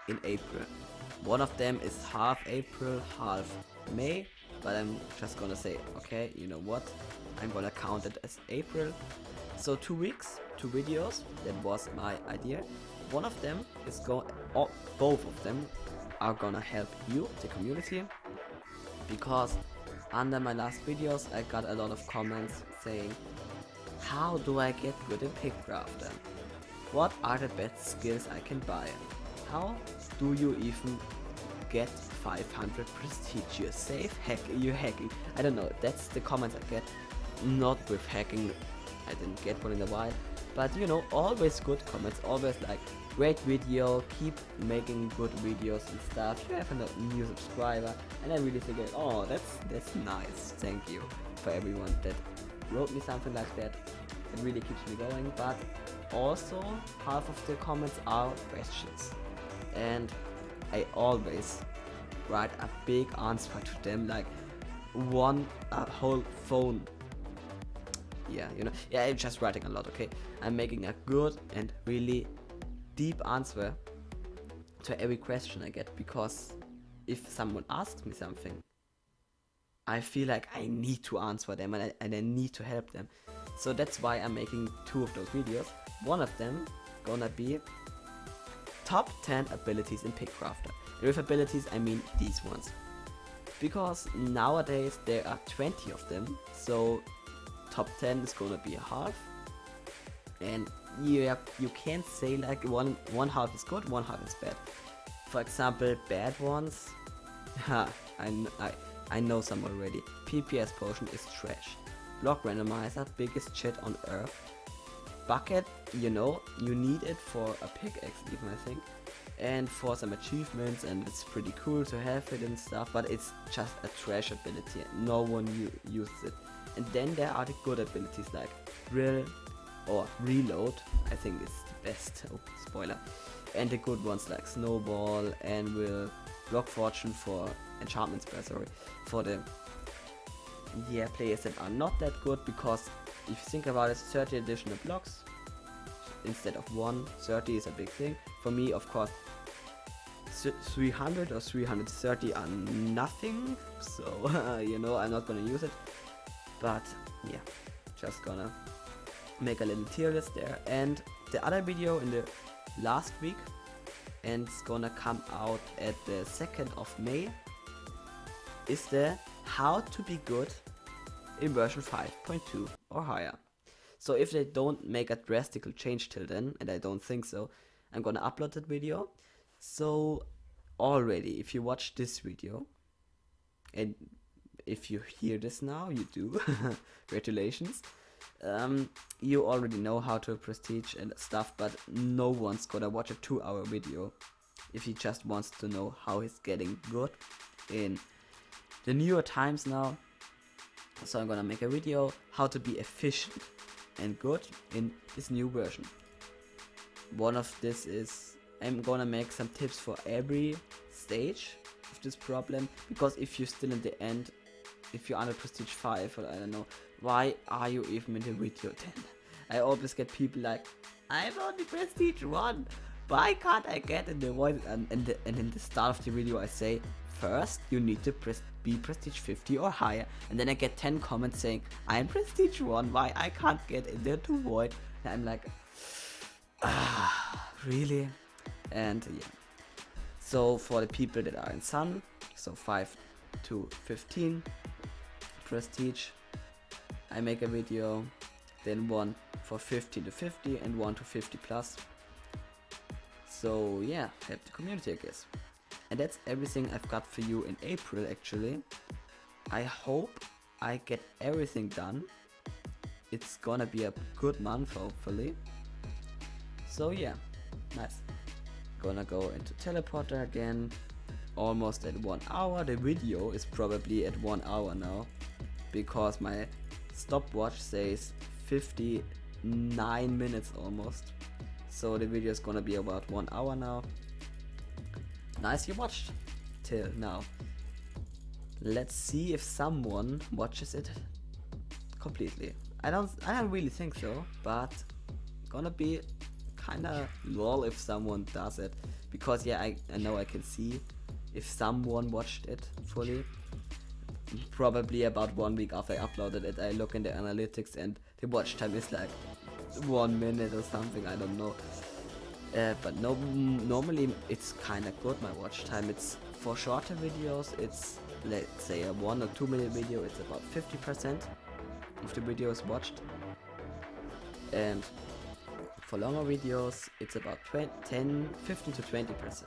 in April. One of them is half April, half May, but I'm just gonna say, okay, you know what? I'm gonna count it as April. So 2 weeks, 2 videos. That was my idea. One of them is both of them are gonna help you, the community, because under my last videos I got a lot of comments saying, how do I get good in Pickcrafter? What are the best skills I can buy? How do you even get 500 prestige? You're safe? You're hacking? I don't know, that's the comments I get. Not with hacking, I didn't get one in a while, but you know, always good comments, always like, great video, keep making good videos and stuff, you have a new subscriber, and I really think, oh, that's nice, thank you for everyone that wrote me something like that. It really keeps me going, but also half of the comments are questions, and I always write a big answer to them, like a whole phone. Yeah, you know, yeah, I'm just writing a lot, okay? I'm making a good and really deep answer to every question I get, because if someone asks me something, I feel like I need to answer them, and I need to help them. So that's why I'm making 2 of those videos. One of them gonna be top 10 abilities in Pickcrafter. And with abilities I mean these ones, because nowadays there are 20 of them, so top 10 is gonna be a half, and you can't say like one half is good, one half is bad. For example, bad ones, I know some already. PPS potion is trash. Block randomizer, biggest shit on earth. Bucket, you know, you need it for a pickaxe even, I think, and for some achievements, and it's pretty cool to have it and stuff, but it's just a trash ability, no one uses it. And then there are the good abilities like drill or reload, I think it's the best, oh, spoiler. And the good ones like snowball, anvil, block fortune for enchantment spell, sorry, for the players that are not that good, because if you think about it, 30 additional blocks instead of 1, 30 is a big thing. For me, of course, 300 or 330 are nothing, so you know, I'm not gonna use it. But yeah, just gonna make a little tier list there. And the other video in the last week, and it's gonna come out at the 2nd of May, is the how to be good in version 5.2 or higher. So if they don't make a drastic change till then, and I don't think so, I'm gonna upload that video. So already, if you watch this video, and if you hear this now, you do, congratulations, you already know how to prestige and stuff, but no one's gonna watch a 2-hour video if he just wants to know how he's getting good in the newer times now. So I'm gonna make a video how to be efficient and good in this new version. One of this is, I'm gonna make some tips for every stage of this problem, because if you're still in the end, if you're under prestige 5, or I don't know, why are you even in the video 10? I always get people like, I'm on the prestige 1, why can't I get in the voice? And in the start of the video I say, first you need to be prestige 50 or higher, and then I get 10 comments saying, I'm prestige 1, why I can't get in there to void? And I'm like, really? And yeah, so for the people that are in sun, so 5 to 15 prestige, I make a video, then one for 15 to 50 and one to 50 plus. So yeah, help the community, I guess. And that's everything I've got for you in April, actually. I hope I get everything done. It's gonna be a good month, hopefully. So yeah, nice. Gonna go into teleporter again, almost at 1 hour. The video is probably at 1 hour now, because my stopwatch says 59 minutes almost. So the video is gonna be about 1 hour now. Nice you watched till now. Let's see if someone watches it completely. I don't really think so, but gonna be kinda lol if someone does it, because yeah, I know I can see if someone watched it fully. Probably about 1 week after I uploaded it, I look in the analytics and the watch time is like 1 minute or something, I don't know. But no, normally it's kind of good, my watch time. It's for shorter videos, it's let's say a 1 or 2 minute video, it's about 50% of the videos watched, and for longer videos it's about 15 to 20%.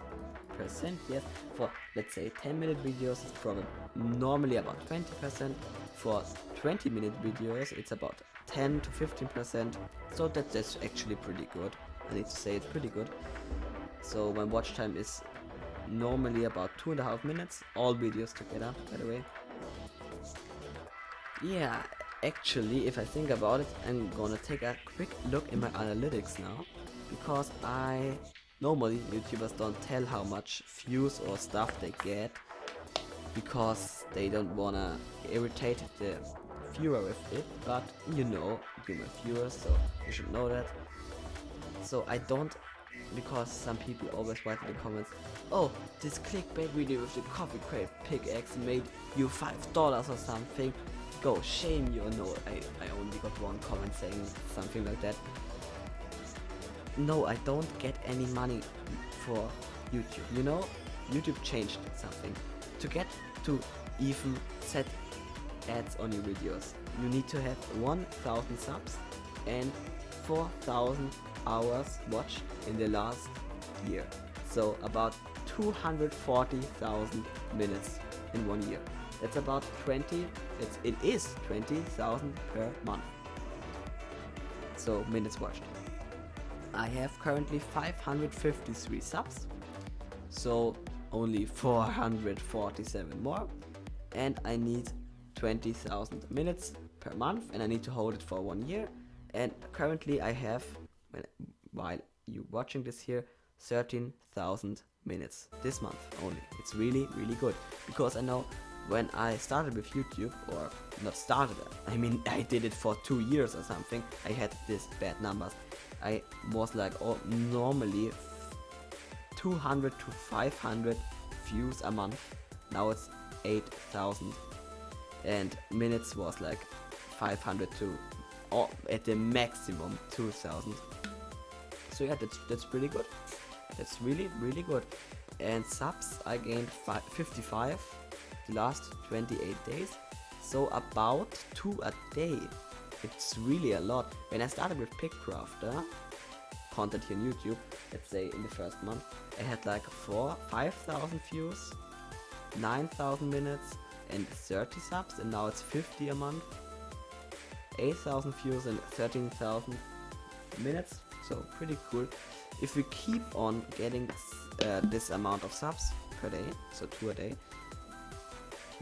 Yes, for let's say 10-minute videos it's probably normally about 20%. For 20-minute videos it's about 10 to 15%, so that's actually pretty good. I need to say it's pretty good. So my watch time is normally about 2.5 minutes, all videos together, by the way. Yeah, actually, if I think about it, I'm gonna take a quick look in my analytics now, because normally YouTubers don't tell how much views or stuff they get, because they don't wanna irritate the viewer with it, but you're my viewer, so you should know that. So I don't, because some people always write in the comments, oh, this clickbait video with the coffee crate pickaxe made you $5 or something. Go, shame you. No, I only got one comment saying something like that. No, I don't get any money for YouTube. YouTube changed something. To get to even set ads on your videos, you need to have 1,000 subs and 4,000 hours watched in the last year. So about 240,000 minutes in 1 year. That's about it is 20,000 per month. So minutes watched. I have currently 553 subs, so only 447 more, and I need 20,000 minutes per month, and I need to hold it for 1 year. And currently I have, while you watching this here, 13,000 minutes this month only. It's really, really good, because I know when I started with YouTube, or not started, I mean I did it for 2 years or something, I had these bad numbers. I was like normally 200 to 500 views a month. Now it's 8,000, and minutes was like 500 to, or at the maximum 2,000. So yeah, that's pretty good. That's really, really good. And subs I gained 55 the last 28 days, so about 2 a day. It's really a lot. When I started with Pickcrafter content here on YouTube, let's say in the first month, I had like 5,000 views, 9,000 minutes and 30 subs, and now it's 50 a month, 8,000 views and 13,000 minutes. So pretty cool. If we keep on getting this amount of subs per day, so 2 a day,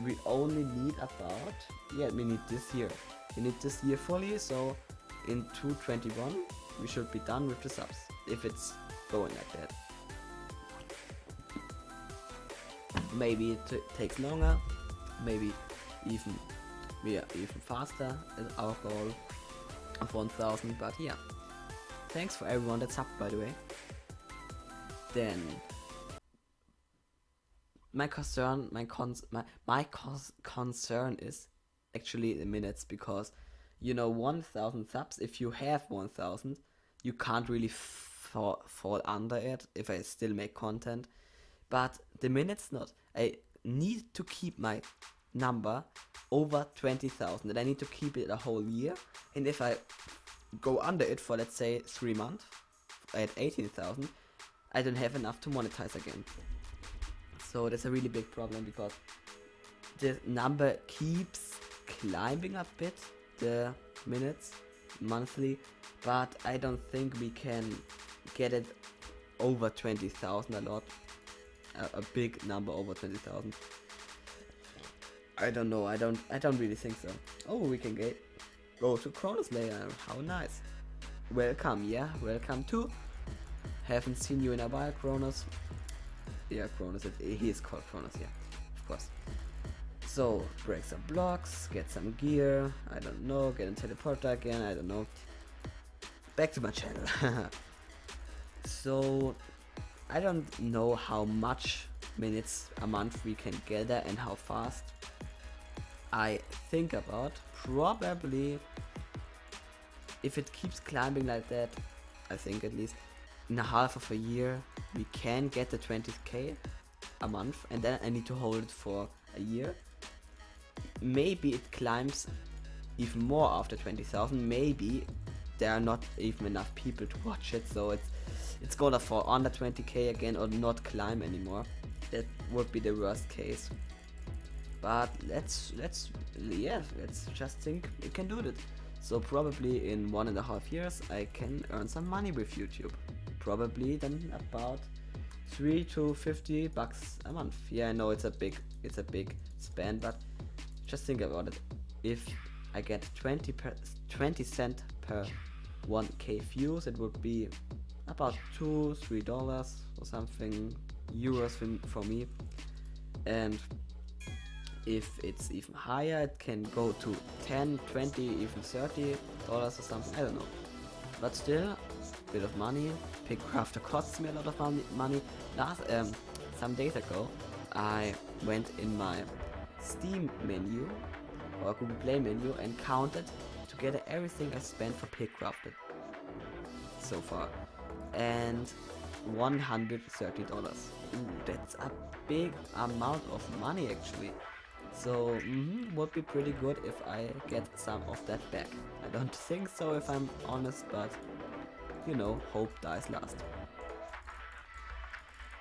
we only need about, we need this year. We need this year fully, so in 2021 we should be done with the subs, if it's going like that. Maybe it takes longer, maybe even faster is our goal of 1,000, but yeah. Thanks for everyone that subbed, by the way. Then my concern is actually the minutes, because 1,000 subs, if you have 1,000, you can't really fall under it if I still make content. But the minutes not. I need to keep my number over 20,000, and I need to keep it a whole year. And if I go under it for, let's say, 3 months at 18,000, I don't have enough to monetize again. So that's a really big problem, because the number keeps climbing a bit, the minutes monthly, but I don't think we can get it over 20,000 a lot. a big number over 20,000. I don't know. I don't really think so. Oh, we can go to Cronus layer. How nice. Welcome, yeah. Welcome to. Haven't seen you in a while, Cronus. Yeah, Cronus. He is called Cronus, yeah. Of course. So, break some blocks, get some gear, I don't know, get a teleporter again, I don't know. Back to my channel. So, I don't know how much minutes a month we can gather and how fast. I think about probably, if it keeps climbing like that, I think at least in a half of a year we can get the 20k a month, and then I need to hold it for a year. Maybe it climbs even more after 20,000. Maybe there are not even enough people to watch it, so it's gonna fall under 20k again or not climb anymore. That would be the worst case. But let's just think we can do that. So probably in 1.5 years I can earn some money with YouTube. Probably then about 3 to 50 bucks a month. Yeah, I know it's a big span, but just think about it. If I get 20 cents per 1k views, it would be about $2-3 or something euros for me. And if it's even higher, it can go to 10, 20, even $30 or something. I don't know. But still, a bit of money. Pickcrafter costs me a lot of money. Some days ago, I went in my Steam menu or Google Play menu and counted together everything I spent for Pickcrafter so far, and $130. Ooh, that's a big amount of money actually. So would be pretty good if I get some of that back. I don't think so if I'm honest, but you know, hope dies last.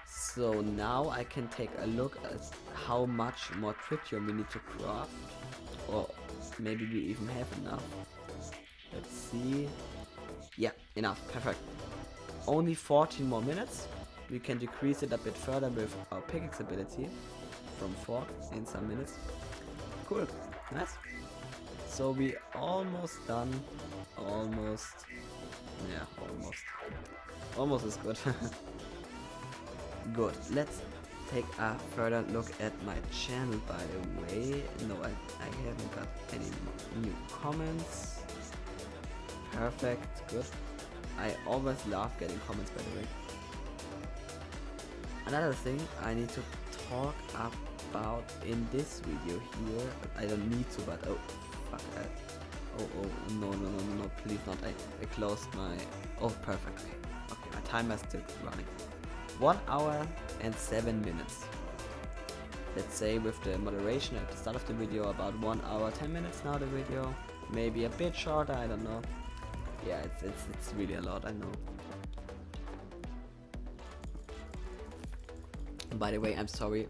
So now I can take a look at how much more tritium we need to craft, or maybe we even have enough. Let's see. Yeah, enough, perfect. Only 14 more minutes. We can decrease it a bit further with our pickaxe ability from 4 in some minutes. Cool, nice. So we almost done. Almost. Yeah, almost. Almost is good. Good, let's take a further look at my channel, by the way. No, I haven't got any new comments. Perfect, good. I always love getting comments, by the way. Another thing I need to talk about in this video here, I don't need to, but oh, fuck that. Oh, no, please not. I closed my, oh, perfect, okay, my timer is still running. 1 hour and 7 minutes. Let's say with the moderation at the start of the video, about 1 hour 10 minutes now the video. Maybe a bit shorter, I don't know. Yeah, it's really a lot, I know. By the way, I'm sorry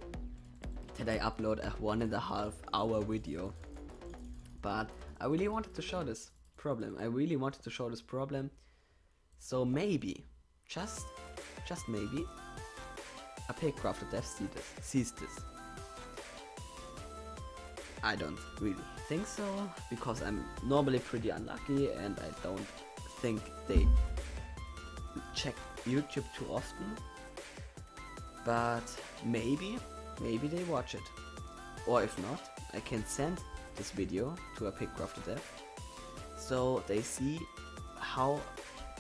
that I upload a 1.5 hour video, but I really wanted to show this problem. So maybe, just maybe, a Pickcrafter dev sees this. I don't really think so, because I'm normally pretty unlucky and I don't think they check YouTube too often. But maybe they watch it. Or if not, I can send this video to a Pickcrafter dev so they see how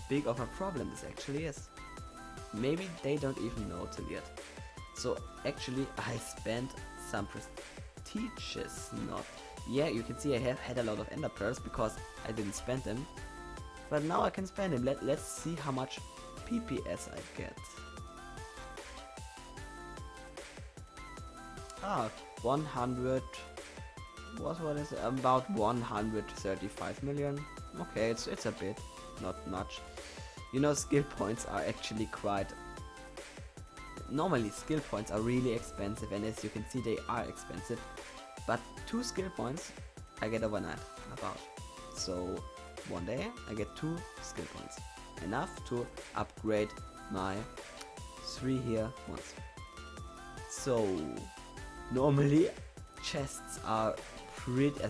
big of a problem this actually is. Maybe they don't even know till yet. So actually I spent some prestiges, not. Yeah, you can see I have had a lot of ender pearls because I didn't spend them. But now I can spend them. Let's see how much PPS I get. 100. What is it? About 135 million. Okay, it's a bit, not much. You know, skill points are actually quite. Normally, skill points are really expensive, and as you can see, they are expensive. But 2 skill points I get overnight, about. So one day I get 2 skill points, enough to upgrade my 3 here once. So normally chests are pretty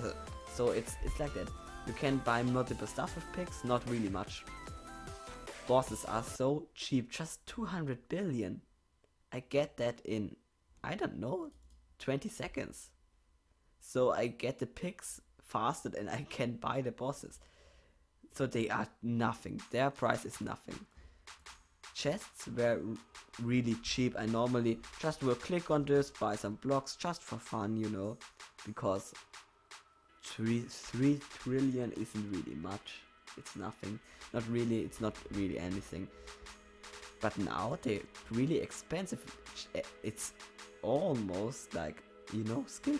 so it's like that. You can buy multiple stuff with picks, not really much. Bosses are so cheap, just 200 billion. I get that in, I don't know, 20 seconds. So I get the picks faster than I can buy the bosses. So they are nothing. Their price is nothing. Chests were really cheap. I normally just will click on this, buy some blocks just for fun, you know, because 3 trillion isn't really much. It's nothing. Not really, it's not really anything. But now they're really expensive. It's almost like, you know, skill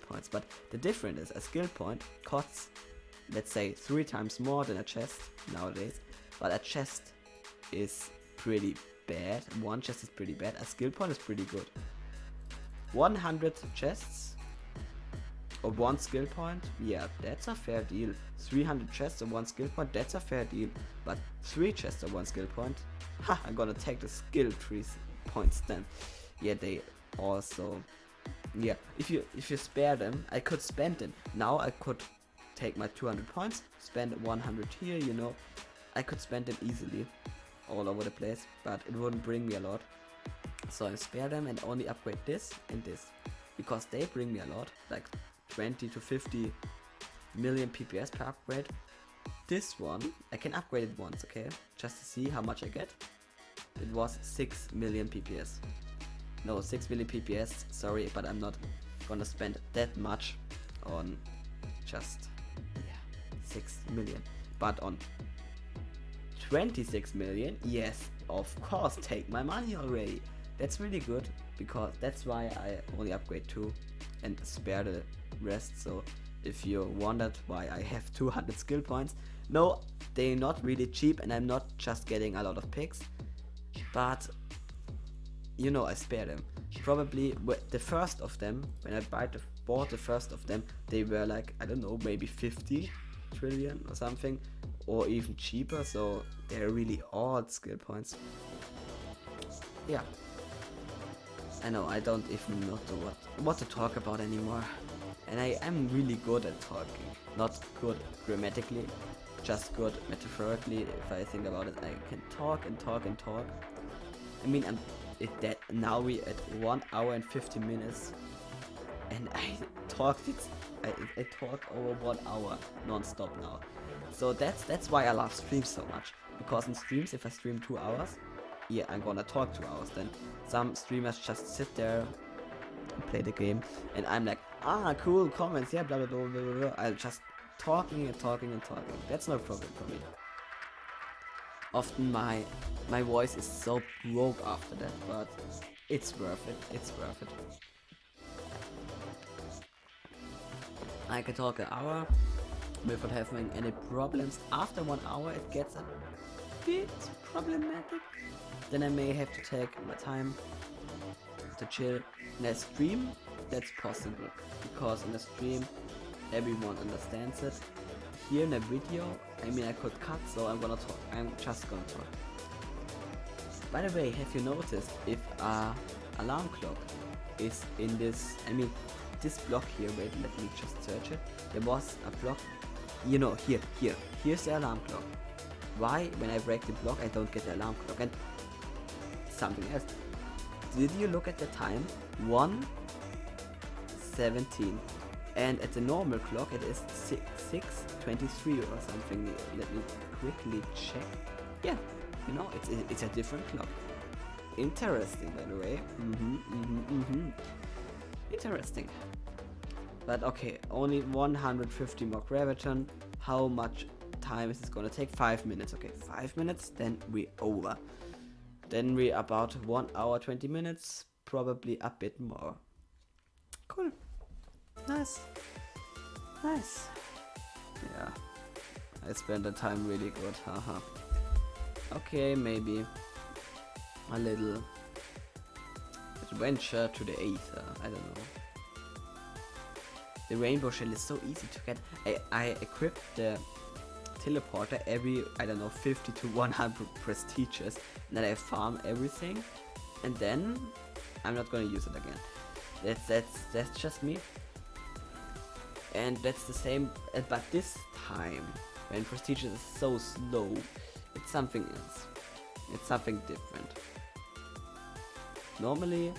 points. But the difference is a skill point costs, let's say, 3 times more than a chest nowadays. But a chest is pretty bad. One chest is pretty bad. A skill point is pretty good. 100 chests or 1 skill point, yeah, that's a fair deal. 300 chests or 1 skill point, that's a fair deal. But 3 chests or 1 skill point, ha, I'm gonna take the skill 3 points then. Yeah, they also, yeah, if you spare them, I could spend them. Now I could take my 200 points, spend 100 here, you know. I could spend them easily all over the place, but it wouldn't bring me a lot. So I spare them and only upgrade this and this, because they bring me a lot, like 20 to 50 million PPS per upgrade. This one, I can upgrade it once, okay? Just to see how much I get. It was 6 million PPS. No, 6 million PPS, sorry, but I'm not gonna spend that much on just, yeah, 6 million. But on 26 million, yes, of course, take my money already. That's really good, because that's why I only upgrade 2 and spare the rest. So if you wondered why I have 200 skill points, no, they're not really cheap, and I'm not just getting a lot of picks, but you know, I spare them. Probably the first of them, when I bought the first of them, they were like, I don't know, maybe 50 trillion or something, or even cheaper. So they're really odd skill points. Yeah, I know, I don't even know what to talk about anymore. And I am really good at talking. Not good grammatically, just good metaphorically. If I think about it, I can talk and talk and talk. I mean, now we at 1 hour and 50 minutes, and I talk over 1 hour non-stop now. So that's why I love streams so much. Because in streams, if I stream 2 hours, yeah, I'm gonna talk 2 hours. Then some streamers just sit there and play the game, and I'm like, cool comments, yeah, blah blah blah blah blah. I'll just talking and talking and talking. That's no problem for me. Often my voice is so broke after that, but it's worth it. It's worth it. I can talk an hour without having any problems. After 1 hour, it gets a bit problematic. Then I may have to take my time to chill. In a stream, that's possible, because in a stream, everyone understands it. Here in a video, I mean, I could cut, so I'm just gonna talk. By the way, have you noticed if a alarm clock is in this, I mean, this block here, wait, let me just search it. There was a block, you know, here's the alarm clock. Why, when I break the block, I don't get the alarm clock? And something else. Did you look at the time? 1:17. And at the normal clock it is 6:23 or something. Let me quickly check. Yeah, you know, it's a different clock. Interesting, by the way. Interesting. But okay, only 150 more graviton. How much time is this gonna take? 5 minutes. Okay, 5 minutes, then we over. Then we about 1 hour 20 minutes, probably a bit more. Cool. Nice. Nice. Yeah. I spent the time really good, haha. Okay, maybe a little adventure to the Aether, I don't know. The rainbow shell is so easy to get. I equipped the teleporter every, I don't know, 50 to 100 prestiges, and then I farm everything, and then I'm not gonna use it again. That's just me. And that's the same, but this time, when Prestige is so slow, it's something else. It's something different. Normally,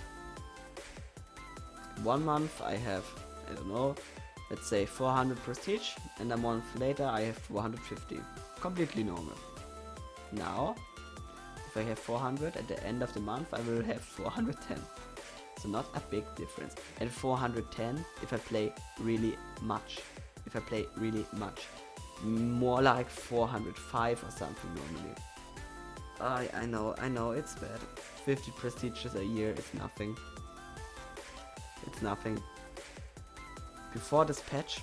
1 month I have, I don't know, let's say 400 Prestige, and a month later I have 450. Completely normal. Now, if I have 400 at the end of the month, I will have 410. So not a big difference. And 410 if I play really much. If I play really much. More like 405 or something normally. I know, it's bad. 50 prestiges a year is nothing. It's nothing. Before this patch,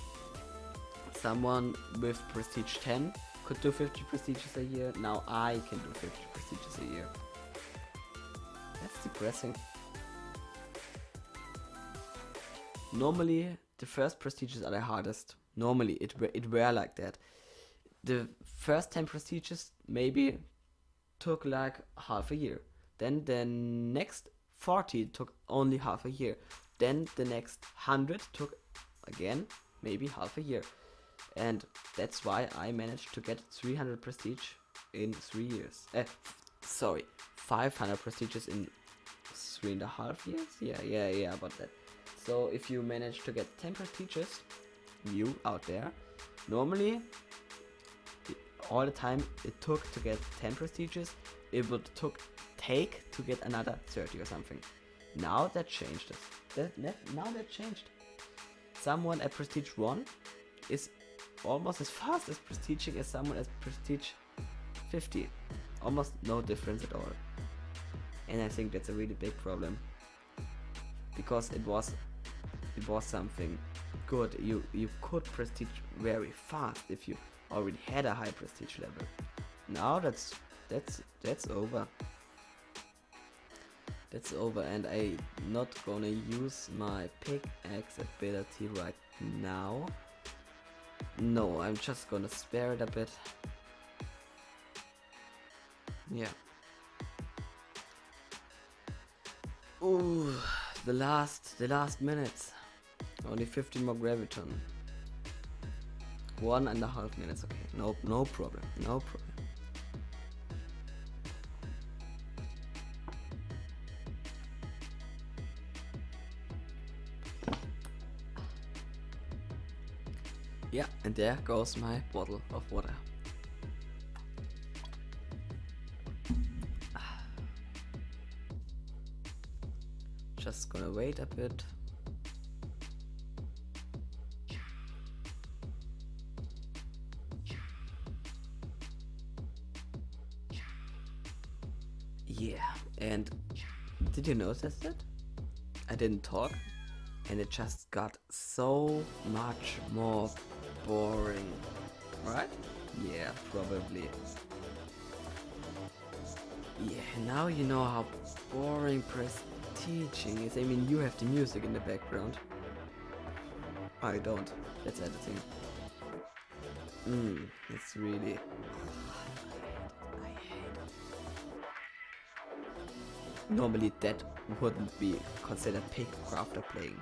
someone with prestige 10 could do 50 prestiges a year. Now I can do 50 prestiges a year. That's depressing. Normally, the first prestiges are the hardest. Normally, it were like that. The first 10 prestiges maybe took like half a year. Then the next 40 took only half a year. Then the next 100 took again maybe half a year. And that's why I managed to get 300 prestige in 3 years. 500 prestiges in 3.5 years? Yeah, about that. So if you manage to get 10 prestiges, you out there, normally all the time it took to get 10 prestiges, it would take to get another 30 or something. Now that changed. Now that changed. Someone at prestige 1 is almost as fast as prestiging as someone at prestige 50. Almost no difference at all. And I think that's a really big problem. Because it was something good. You could prestige very fast if you already had a high prestige level. Now that's over. That's over, and I'm not gonna use my pickaxe ability right now. No, I'm just gonna spare it a bit. Yeah. Ooh, the last minutes. Only 15 more graviton. 1.5 minutes. Okay, no problem. Yeah, and there goes my bottle of water. Just gonna wait a bit. Yeah, and did you notice that? I didn't talk, and it just got so much more boring, right? Yeah, probably. Yeah, now you know how boring prestiging is. I mean, you have the music in the background. I don't. That's editing. It's really... I hate it. Normally that wouldn't be considered Pickcrafter playing.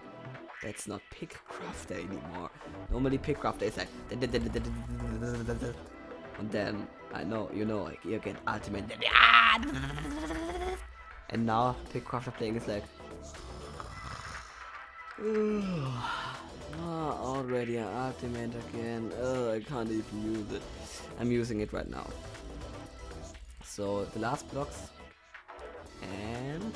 That's not Pickcrafter anymore. Normally Pickcrafter is like... And then, I know, you know, like, you get ultimate... And now Pickcrafter playing is like... already an ultimate again. I can't even use it. I'm using it right now. So the last blocks, and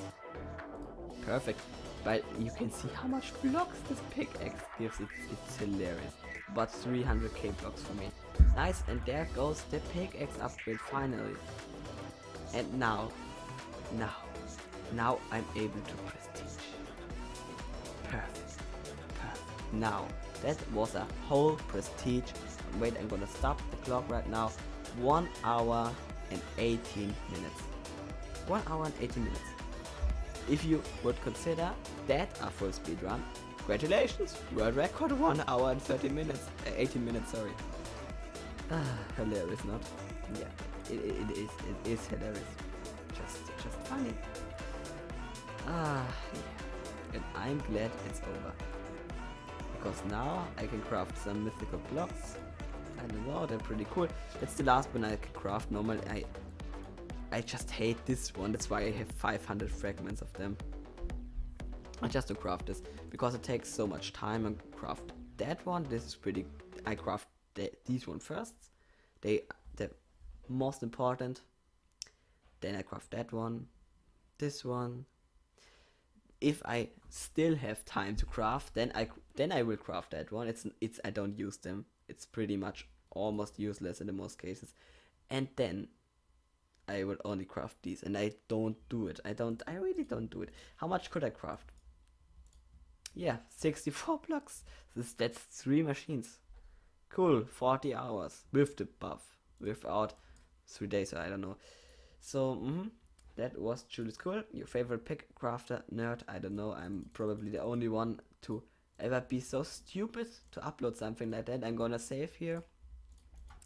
perfect. But you can see how much blocks this pickaxe gives. It's hilarious. But 300k blocks for me. Nice, and there goes the pickaxe upgrade finally. And now I'm able to prestige. Perfect. Now, that was a whole prestige. Wait, I'm gonna stop the clock right now. 1 hour and 18 minutes. 1 hour and 18 minutes. If you would consider that a full speed run, congratulations! World record 1 hour and 30 minutes. 18 minutes, sorry. Hilarious, not? Yeah, it is hilarious. Just funny. Yeah. And I'm glad it's over. Because now I can craft some mythical blocks. I don't know, they're pretty cool. That's the last one I can craft. Normally I just hate this one. That's why I have 500 fragments of them. I just to craft this because it takes so much time and craft that one. This is pretty. I craft these one first. The most important. Then I craft that one, this one. If I still have time to craft, then I will craft that one. It's I don't use them. It's pretty much almost useless in the most cases. And then I will only craft these, and I don't do it. I really don't do it. How much could I craft? Yeah, 64 blocks. That's 3 machines. Cool, 40 hours with the buff. Without 3 days, I don't know. So, that was truly cool. Your favorite Pickcrafter nerd? I don't know. I'm probably the only one to ever be so stupid to upload something like that. I'm gonna save here.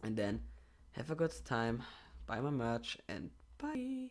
And then have a good time. Buy my merch and bye.